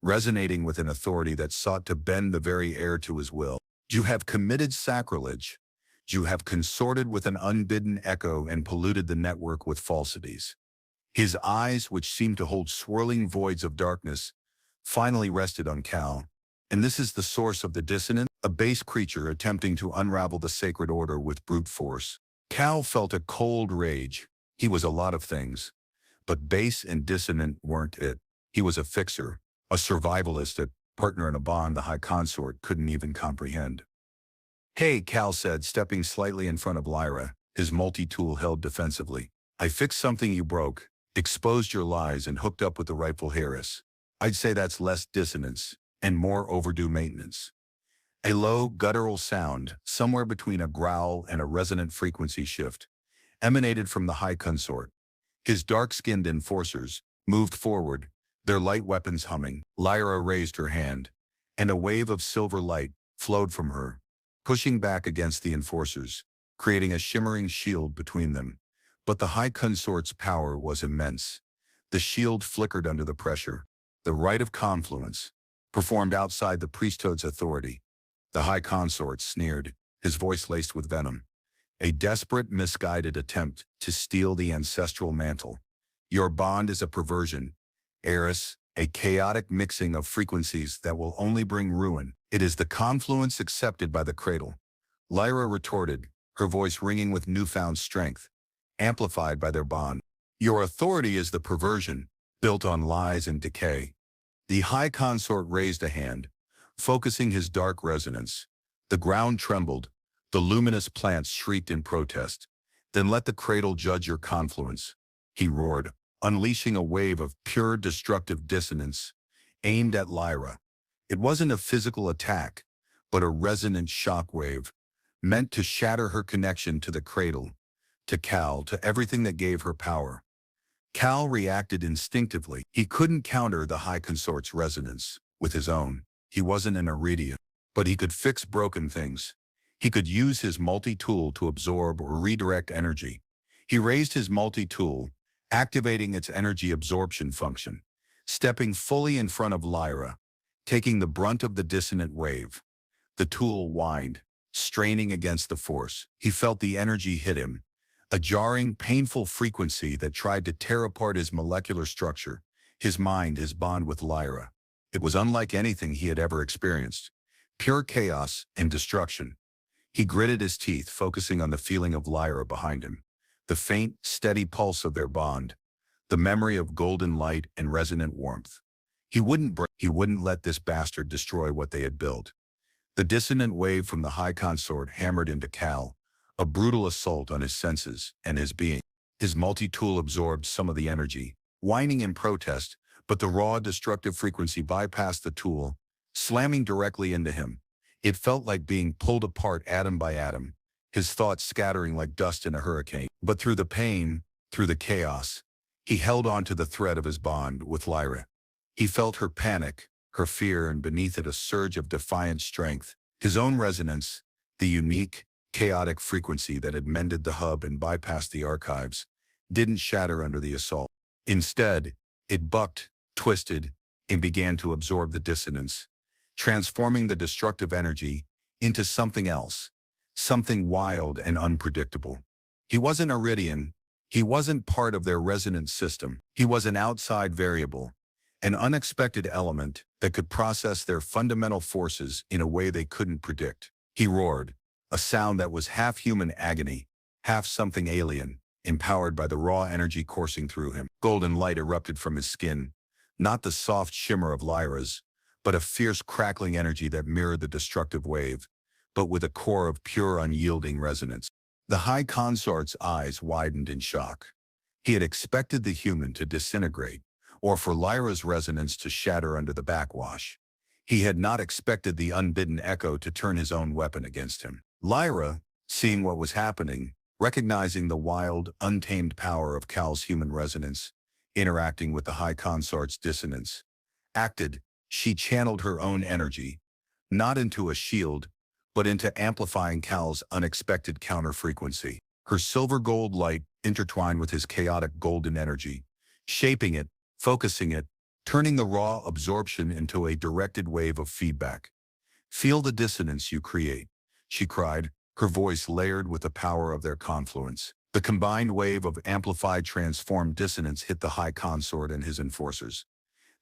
resonating with an authority that sought to bend the very air to his will. You have committed sacrilege. You have consorted with an unbidden echo and polluted the network with falsities. His eyes, which seemed to hold swirling voids of darkness, finally rested on Cal. And this is the source of the dissonance, a base creature attempting to unravel the sacred order with brute force. Cal felt a cold rage. He was a lot of things, but base and dissonant weren't it. He was a fixer, a survivalist, a partner in a bond the high consort couldn't even comprehend. Hey, Cal said, stepping slightly in front of Lyra, his multi-tool held defensively. I fixed something you broke, exposed your lies, and hooked up with the rightful heiress. I'd say that's less dissonance and more overdue maintenance. A low, guttural sound, somewhere between a growl and a resonant frequency shift, emanated from the high consort. His dark-skinned enforcers moved forward, their light weapons humming. Lyra raised her hand, and a wave of silver light flowed from her, pushing back against the enforcers, creating a shimmering shield between them. But the high consort's power was immense. The shield flickered under the pressure. The rite of confluence, performed outside the priesthood's authority. The high consort sneered, his voice laced with venom. A desperate, misguided attempt to steal the ancestral mantle. Your bond is a perversion, heiress, a chaotic mixing of frequencies that will only bring ruin. It is the confluence accepted by the cradle. Lyra retorted, her voice ringing with newfound strength, amplified by their bond. Your authority is the perversion, built on lies and decay. The high consort raised a hand, focusing his dark resonance. The ground trembled, the luminous plants shrieked in protest. Then let the cradle judge your confluence, he roared, unleashing a wave of pure destructive dissonance aimed at Lyra. It wasn't a physical attack, but a resonant shock wave, meant to shatter her connection to the cradle, to Cal, to everything that gave her power. Cal reacted instinctively. He couldn't counter the high consort's resonance with his own. He wasn't an iridium, but he could fix broken things. He could use his multi-tool to absorb or redirect energy. He raised his multi-tool, activating its energy absorption function, stepping fully in front of Lyra, taking the brunt of the dissonant wave. The tool whined, straining against the force. He felt the energy hit him, a jarring, painful frequency that tried to tear apart his molecular structure, his mind, his bond with Lyra. It was unlike anything he had ever experienced. Pure chaos and destruction. He gritted his teeth, focusing on the feeling of Lyra behind him, the faint, steady pulse of their bond, the memory of golden light and resonant warmth. He wouldn't let this bastard destroy what they had built. The dissonant wave from the high consort hammered into Cal, a brutal assault on his senses and his being. His multi-tool absorbed some of the energy, whining in protest, but the raw, destructive frequency bypassed the tool, slamming directly into him. It felt like being pulled apart atom by atom, his thoughts scattering like dust in a hurricane. But through the pain, through the chaos, he held on to the thread of his bond with Lyra. He felt her panic, her fear, and beneath it a surge of defiant strength. His own resonance, the unique, chaotic frequency that had mended the hub and bypassed the archives, didn't shatter under the assault. Instead, it bucked, twisted, and began to absorb the dissonance, transforming the destructive energy into something else, something wild and unpredictable. He wasn't Iridian. He wasn't part of their resonance system. He was an outside variable, an unexpected element that could process their fundamental forces in a way they couldn't predict. He roared, a sound that was half human agony, half something alien, empowered by the raw energy coursing through him. Golden light erupted from his skin, not the soft shimmer of Lyra's, but a fierce crackling energy that mirrored the destructive wave, but with a core of pure unyielding resonance. The high consort's eyes widened in shock. He had expected the human to disintegrate, or for Lyra's resonance to shatter under the backwash. He had not expected the unbidden echo to turn his own weapon against him. Lyra, seeing what was happening, recognizing the wild, untamed power of Cal's human resonance, interacting with the high consort's dissonance, acted. She channeled her own energy, not into a shield, but into amplifying Cal's unexpected counter-frequency. Her silver-gold light intertwined with his chaotic golden energy, shaping it, focusing it, turning the raw absorption into a directed wave of feedback. "Feel the dissonance you create," she cried, her voice layered with the power of their confluence. The combined wave of amplified transformed dissonance hit the High Consort and his enforcers.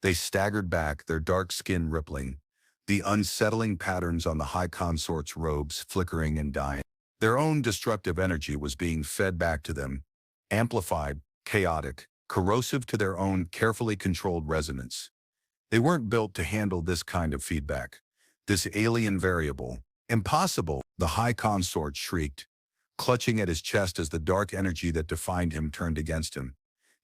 They staggered back, their dark skin rippling, the unsettling patterns on the High Consort's robes flickering and dying. Their own destructive energy was being fed back to them, amplified, chaotic, corrosive to their own carefully controlled resonance. They weren't built to handle this kind of feedback. This alien variable. "Impossible," the High Consort shrieked, clutching at his chest as the dark energy that defined him turned against him.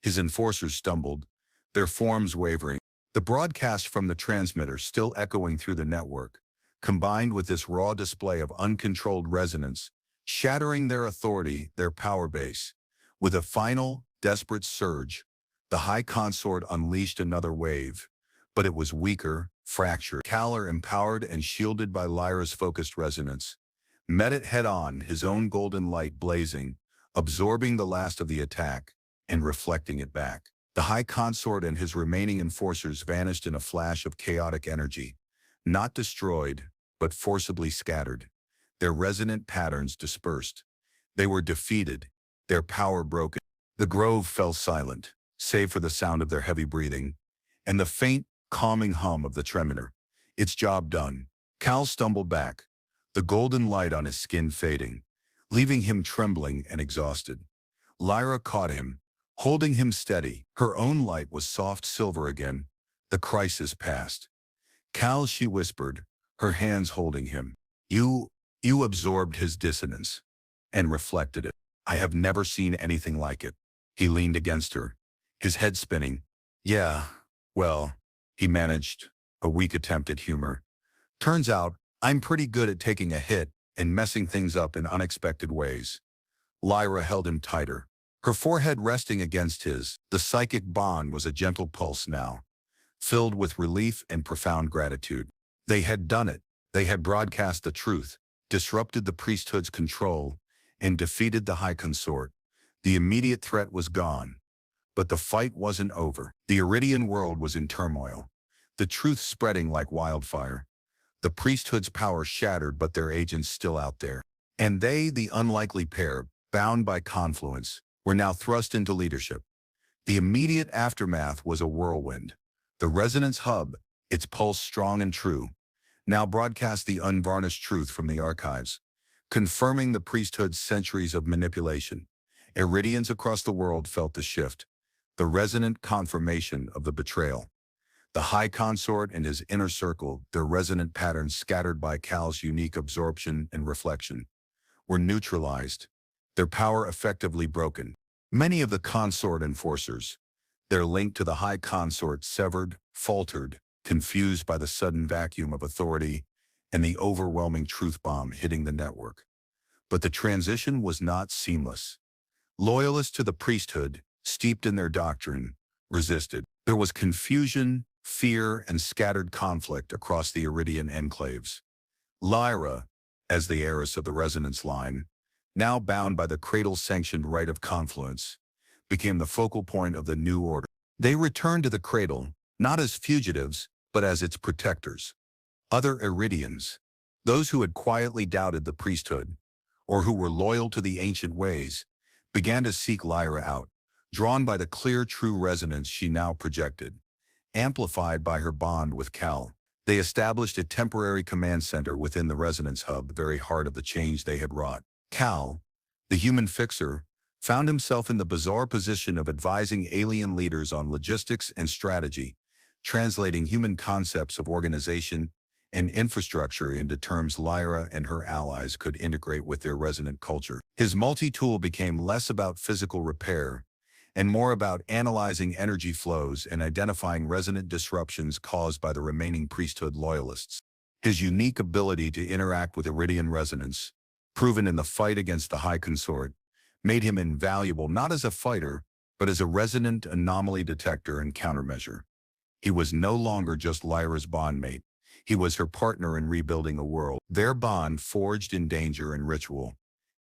His enforcers stumbled, their forms wavering. The broadcast from the transmitter still echoing through the network, combined with this raw display of uncontrolled resonance, shattering their authority, their power base. With a final, desperate surge, the High Consort unleashed another wave, but it was weaker, fractured. Kalar, empowered and shielded by Lyra's focused resonance, met it head-on, his own golden light blazing, absorbing the last of the attack and reflecting it back. The High Consort and his remaining enforcers vanished in a flash of chaotic energy, not destroyed, but forcibly scattered. Their resonant patterns dispersed. They were defeated, their power broken. The grove fell silent, save for the sound of their heavy breathing and the faint, calming hum of the tremor. Its job done. Cal stumbled back, the golden light on his skin fading, leaving him trembling and exhausted. Lyra caught him, holding him steady. Her own light was soft silver again. The crisis passed. "Cal," she whispered, her hands holding him. You absorbed his dissonance and reflected it. I have never seen anything like it." He leaned against her, his head spinning. "Yeah, well," he managed, a weak attempt at humor. "Turns out, I'm pretty good at taking a hit and messing things up in unexpected ways." Lyra held him tighter, her forehead resting against his. The psychic bond was a gentle pulse now, filled with relief and profound gratitude. They had done it. They had broadcast the truth, disrupted the priesthood's control, and defeated the High Consort. The immediate threat was gone. But the fight wasn't over. The Iridian world was in turmoil, the truth spreading like wildfire. The priesthood's power shattered, but their agents still out there. And they, the unlikely pair, bound by confluence, were now thrust into leadership. The immediate aftermath was a whirlwind. The resonance hub, its pulse strong and true, now broadcast the unvarnished truth from the archives, confirming the priesthood's centuries of manipulation. Iridians across the world felt the shift, the resonant confirmation of the betrayal. The High Consort and his inner circle, their resonant patterns scattered by Cal's unique absorption and reflection, were neutralized, their power effectively broken. Many of the consort enforcers, their link to the High Consort severed, faltered, confused by the sudden vacuum of authority and the overwhelming truth bomb hitting the network. But the transition was not seamless. Loyalists to the priesthood, steeped in their doctrine, resisted. There was confusion, fear, and scattered conflict across the Iridian enclaves. Lyra, as the heiress of the resonance line, now bound by the cradle-sanctioned right of confluence, became the focal point of the new order. They returned to the cradle, not as fugitives, but as its protectors. Other Iridians, those who had quietly doubted the priesthood, or who were loyal to the ancient ways, began to seek Lyra out, drawn by the clear, true resonance she now projected. Amplified by her bond with Cal, they established a temporary command center within the resonance hub, the very heart of the change they had wrought. Cal, the human fixer, found himself in the bizarre position of advising alien leaders on logistics and strategy, translating human concepts of organization and infrastructure into terms Lyra and her allies could integrate with their resonant culture. His multi-tool became less about physical repair and more about analyzing energy flows and identifying resonant disruptions caused by the remaining priesthood loyalists. His unique ability to interact with Iridian resonance, proven in the fight against the High Consort, made him invaluable not as a fighter, but as a resonant anomaly detector and countermeasure. He was no longer just Lyra's bondmate. He was her partner in rebuilding a world. Their bond, forged in danger and ritual,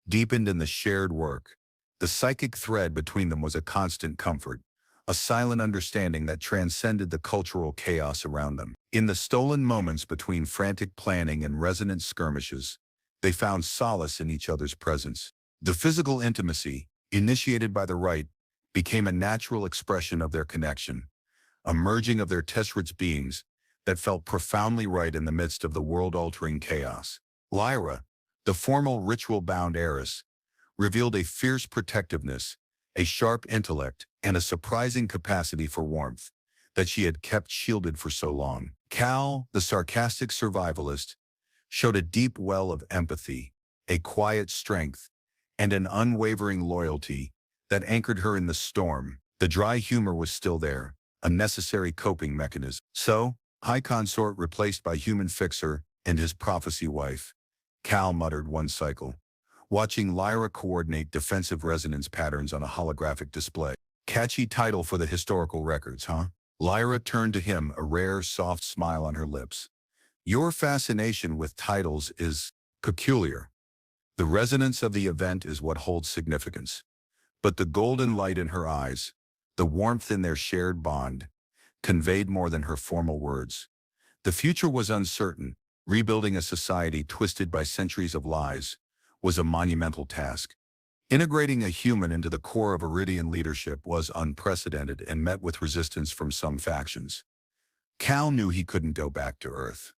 deepened in the shared work. The psychic thread between them was a constant comfort, a silent understanding that transcended the cultural chaos around them. In the stolen moments between frantic planning and resonant skirmishes, they found solace in each other's presence. The physical intimacy, initiated by the rite, became a natural expression of their connection, a merging of their tesserate beings that felt profoundly right in the midst of the world-altering chaos. Lyra, the formal ritual-bound heiress, revealed a fierce protectiveness, a sharp intellect, and a surprising capacity for warmth that she had kept shielded for so long. Cal, the sarcastic survivalist, showed a deep well of empathy, a quiet strength, and an unwavering loyalty that anchored her in the storm. The dry humor was still there, a necessary coping mechanism. So, High Consort replaced by human fixer and his prophecy wife, Cal muttered one cycle, watching Lyra coordinate defensive resonance patterns on a holographic display. Catchy title for the historical records, huh? Lyra turned to him, a rare, soft smile on her lips. Your fascination with titles is peculiar. The resonance of the event is what holds significance. But the golden light in her eyes, the warmth in their shared bond, conveyed more than her formal words. The future was uncertain. Rebuilding a society twisted by centuries of lies was a monumental task. Integrating a human into the core of Iridian leadership was unprecedented and met with resistance from some factions. Cal knew he couldn't go back to Earth.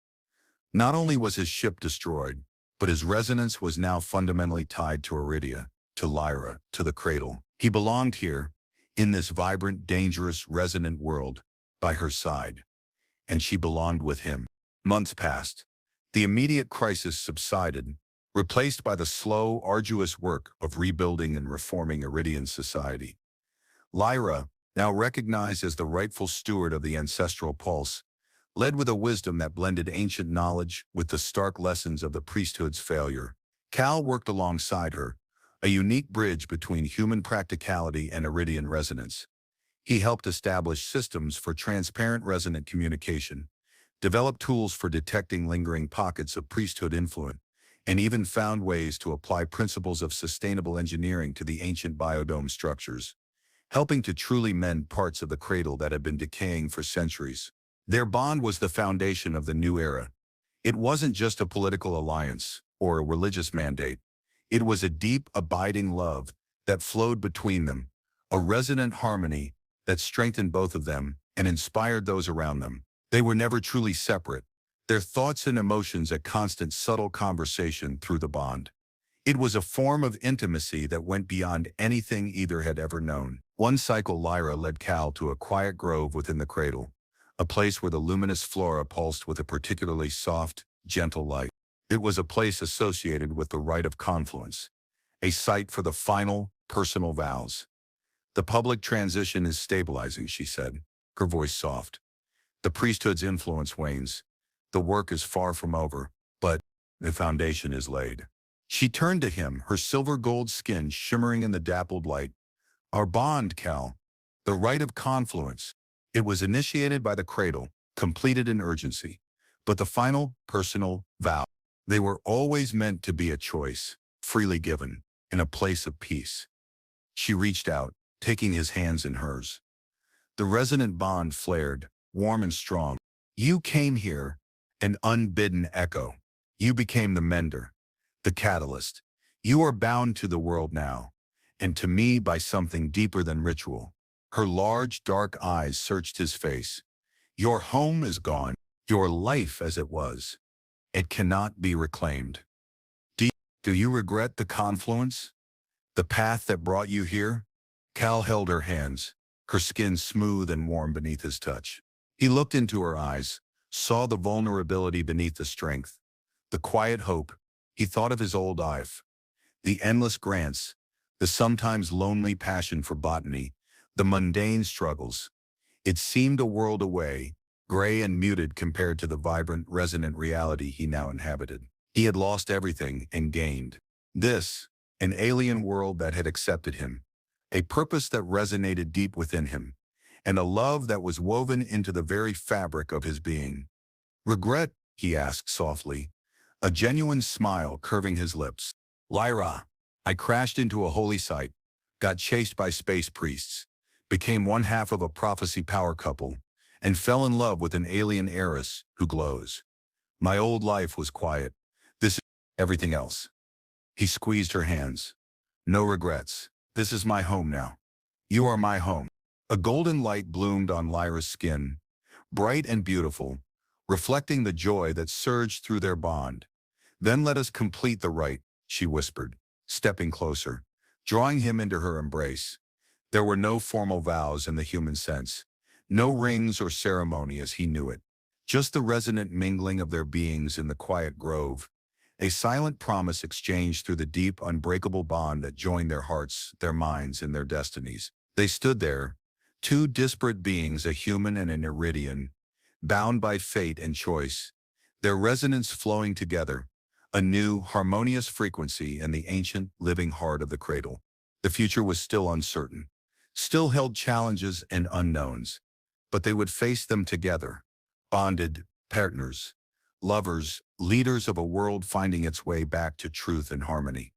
Not only was his ship destroyed, but his resonance was now fundamentally tied to Iridia, to Lyra, to the cradle. He belonged here, in this vibrant, dangerous, resonant world, by her side. And she belonged with him. Months passed. The immediate crisis subsided, replaced by the slow, arduous work of rebuilding and reforming Iridian society. Lyra, now recognized as the rightful steward of the ancestral pulse, led with a wisdom that blended ancient knowledge with the stark lessons of the priesthood's failure. Cal worked alongside her, a unique bridge between human practicality and Iridian resonance. He helped establish systems for transparent resonant communication, developed tools for detecting lingering pockets of priesthood influence, and even found ways to apply principles of sustainable engineering to the ancient biodome structures, helping to truly mend parts of the cradle that had been decaying for centuries. Their bond was the foundation of the new era. It wasn't just a political alliance or a religious mandate. It was a deep, abiding love that flowed between them, a resonant harmony that strengthened both of them and inspired those around them. They were never truly separate, their thoughts and emotions a constant subtle conversation through the bond. It was a form of intimacy that went beyond anything either had ever known. One cycle, Lyra led Cal to a quiet grove within the cradle, a place where the luminous flora pulsed with a particularly soft, gentle light. It was a place associated with the rite of confluence, a site for the final, personal vows. The public transition is stabilizing, she said, her voice soft. The priesthood's influence wanes. The work is far from over, but the foundation is laid. She turned to him, her silver-gold skin shimmering in the dappled light. Our bond, Cal. The rite of confluence. It was initiated by the cradle, completed in urgency. But the final, personal vow. They were always meant to be a choice, freely given, in a place of peace. She reached out, taking his hands in hers. The resonant bond flared, warm and strong. You came here, an unbidden echo. You became the mender, the catalyst. You are bound to the world now, and to me by something deeper than ritual. Her large, dark eyes searched his face. Your home is gone, your life as it was. It cannot be reclaimed. Do you regret the confluence? The path that brought you here? Cal held her hands, her skin smooth and warm beneath his touch. He looked into her eyes, saw the vulnerability beneath the strength, the quiet hope. He thought of his old life, the endless grants, the sometimes lonely passion for botany, the mundane struggles. It seemed a world away, gray and muted compared to the vibrant, resonant reality he now inhabited. He had lost everything and gained this, an alien world that had accepted him, a purpose that resonated deep within him, and a love that was woven into the very fabric of his being. Regret, he asked softly, a genuine smile curving his lips. Lyra, I crashed into a holy site, got chased by space priests, became one half of a prophecy power couple, and fell in love with an alien heiress who glows. My old life was quiet. This is everything else. He squeezed her hands. No regrets. This is my home now. You are my home. A golden light bloomed on Lyra's skin, bright and beautiful, reflecting the joy that surged through their bond. Then let us complete the rite, she whispered, stepping closer, drawing him into her embrace. There were no formal vows in the human sense, no rings or ceremony as he knew it, just the resonant mingling of their beings in the quiet grove, a silent promise exchanged through the deep, unbreakable bond that joined their hearts, their minds, and their destinies. They stood there, two disparate beings, a human and an Iridian, bound by fate and choice, their resonance flowing together, a new, harmonious frequency in the ancient, living heart of the cradle. The future was still uncertain, still held challenges and unknowns, but they would face them together, bonded, partners, lovers, leaders of a world finding its way back to truth and harmony.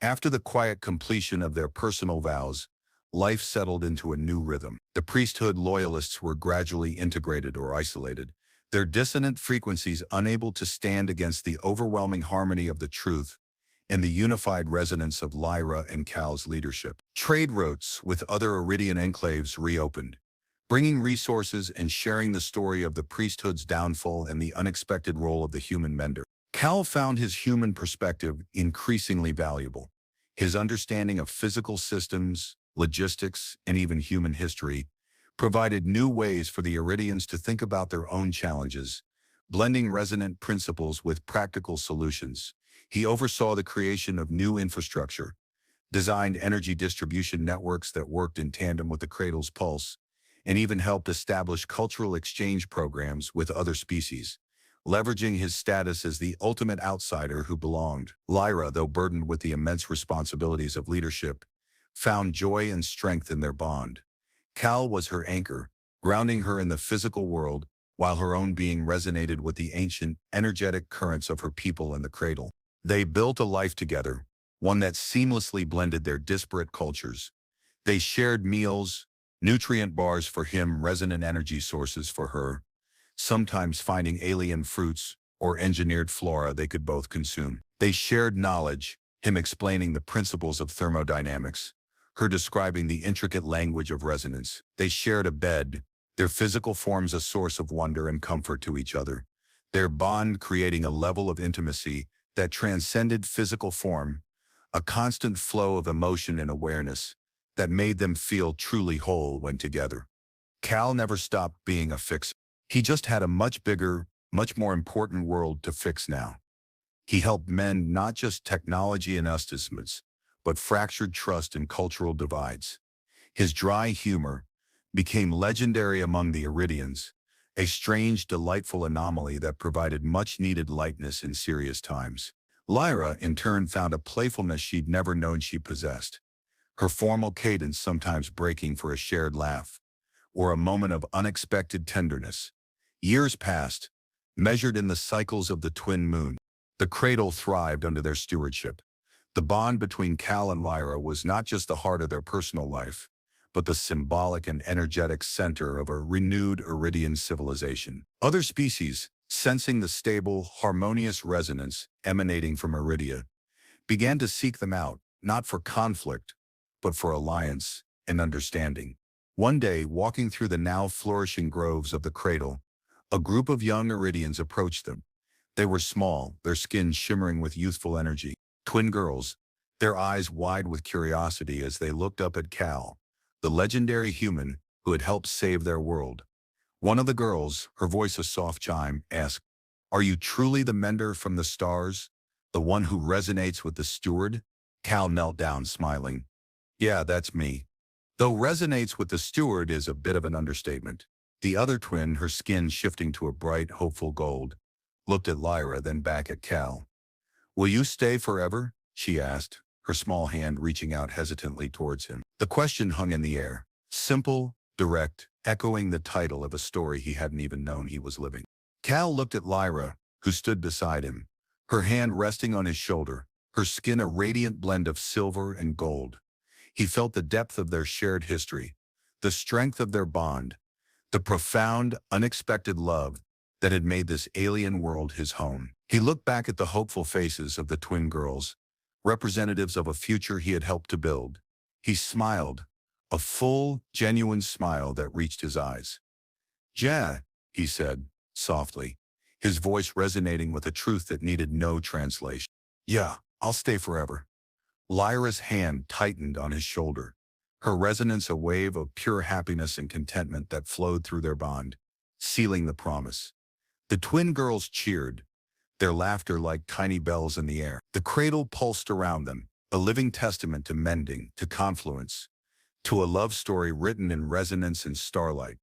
After the quiet completion of their personal vows, life settled into a new rhythm. The priesthood loyalists were gradually integrated or isolated, their dissonant frequencies unable to stand against the overwhelming harmony of the truth and the unified resonance of Lyra and Cal's leadership. Trade routes with other Iridian enclaves reopened, bringing resources and sharing the story of the priesthood's downfall and the unexpected role of the human mender. Cal found his human perspective increasingly valuable. His understanding of physical systems, logistics, and even human history provided new ways for the Iridians to think about their own challenges, blending resonant principles with practical solutions. He oversaw the creation of new infrastructure, designed energy distribution networks that worked in tandem with the cradle's pulse, and even helped establish cultural exchange programs with other species, leveraging his status as the ultimate outsider who belonged. Lyra, though burdened with the immense responsibilities of leadership, found joy and strength in their bond. Cal was her anchor, grounding her in the physical world, while her own being resonated with the ancient, energetic currents of her people in the cradle. They built a life together, one that seamlessly blended their disparate cultures. They shared meals, nutrient bars for him, resonant energy sources for her, sometimes finding alien fruits or engineered flora they could both consume. They shared knowledge, him explaining the principles of thermodynamics, her describing the intricate language of resonance. They shared a bed, their physical forms a source of wonder and comfort to each other, their bond creating a level of intimacy that transcended physical form, a constant flow of emotion and awareness that made them feel truly whole when together. Cal never stopped being a fixer. He just had a much bigger, much more important world to fix now. He helped mend not just technology and estimates, but fractured trust and cultural divides. His dry humor became legendary among the Iridians, a strange, delightful anomaly that provided much-needed lightness in serious times. Lyra, in turn, found a playfulness she'd never known she possessed, her formal cadence sometimes breaking for a shared laugh, or a moment of unexpected tenderness. Years passed, measured in the cycles of the twin moon. The cradle thrived under their stewardship. The bond between Cal and Lyra was not just the heart of their personal life, but the symbolic and energetic center of a renewed Iridian civilization. Other species, sensing the stable, harmonious resonance emanating from Iridia, began to seek them out, not for conflict, but for alliance and understanding. One day, walking through the now flourishing groves of the cradle, a group of young Iridians approached them. They were small, their skin shimmering with youthful energy. Twin girls, their eyes wide with curiosity as they looked up at Cal, the legendary human who had helped save their world. One of the girls, her voice a soft chime, asked, "Are you truly the mender from the stars, the one who resonates with the steward?" Cal knelt down, smiling. "Yeah, that's me. Though resonates with the steward is a bit of an understatement." The other twin, her skin shifting to a bright, hopeful gold, looked at Lyra, then back at Cal. "Will you stay forever?" she asked, her small hand reaching out hesitantly towards him. The question hung in the air, simple, direct, echoing the title of a story he hadn't even known he was living. Cal looked at Lyra, who stood beside him, her hand resting on his shoulder, her skin a radiant blend of silver and gold. He felt the depth of their shared history, the strength of their bond, the profound, unexpected love that had made this alien world his home. He looked back at the hopeful faces of the twin girls, representatives of a future he had helped to build. He smiled, a full, genuine smile that reached his eyes. "Ja," he said, softly, his voice resonating with a truth that needed no translation. "Yeah, I'll stay forever." Lyra's hand tightened on his shoulder, her resonance a wave of pure happiness and contentment that flowed through their bond, sealing the promise. The twin girls cheered, their laughter like tiny bells in the air. The cradle pulsed around them, a living testament to mending, to confluence, to a love story written in resonance and starlight.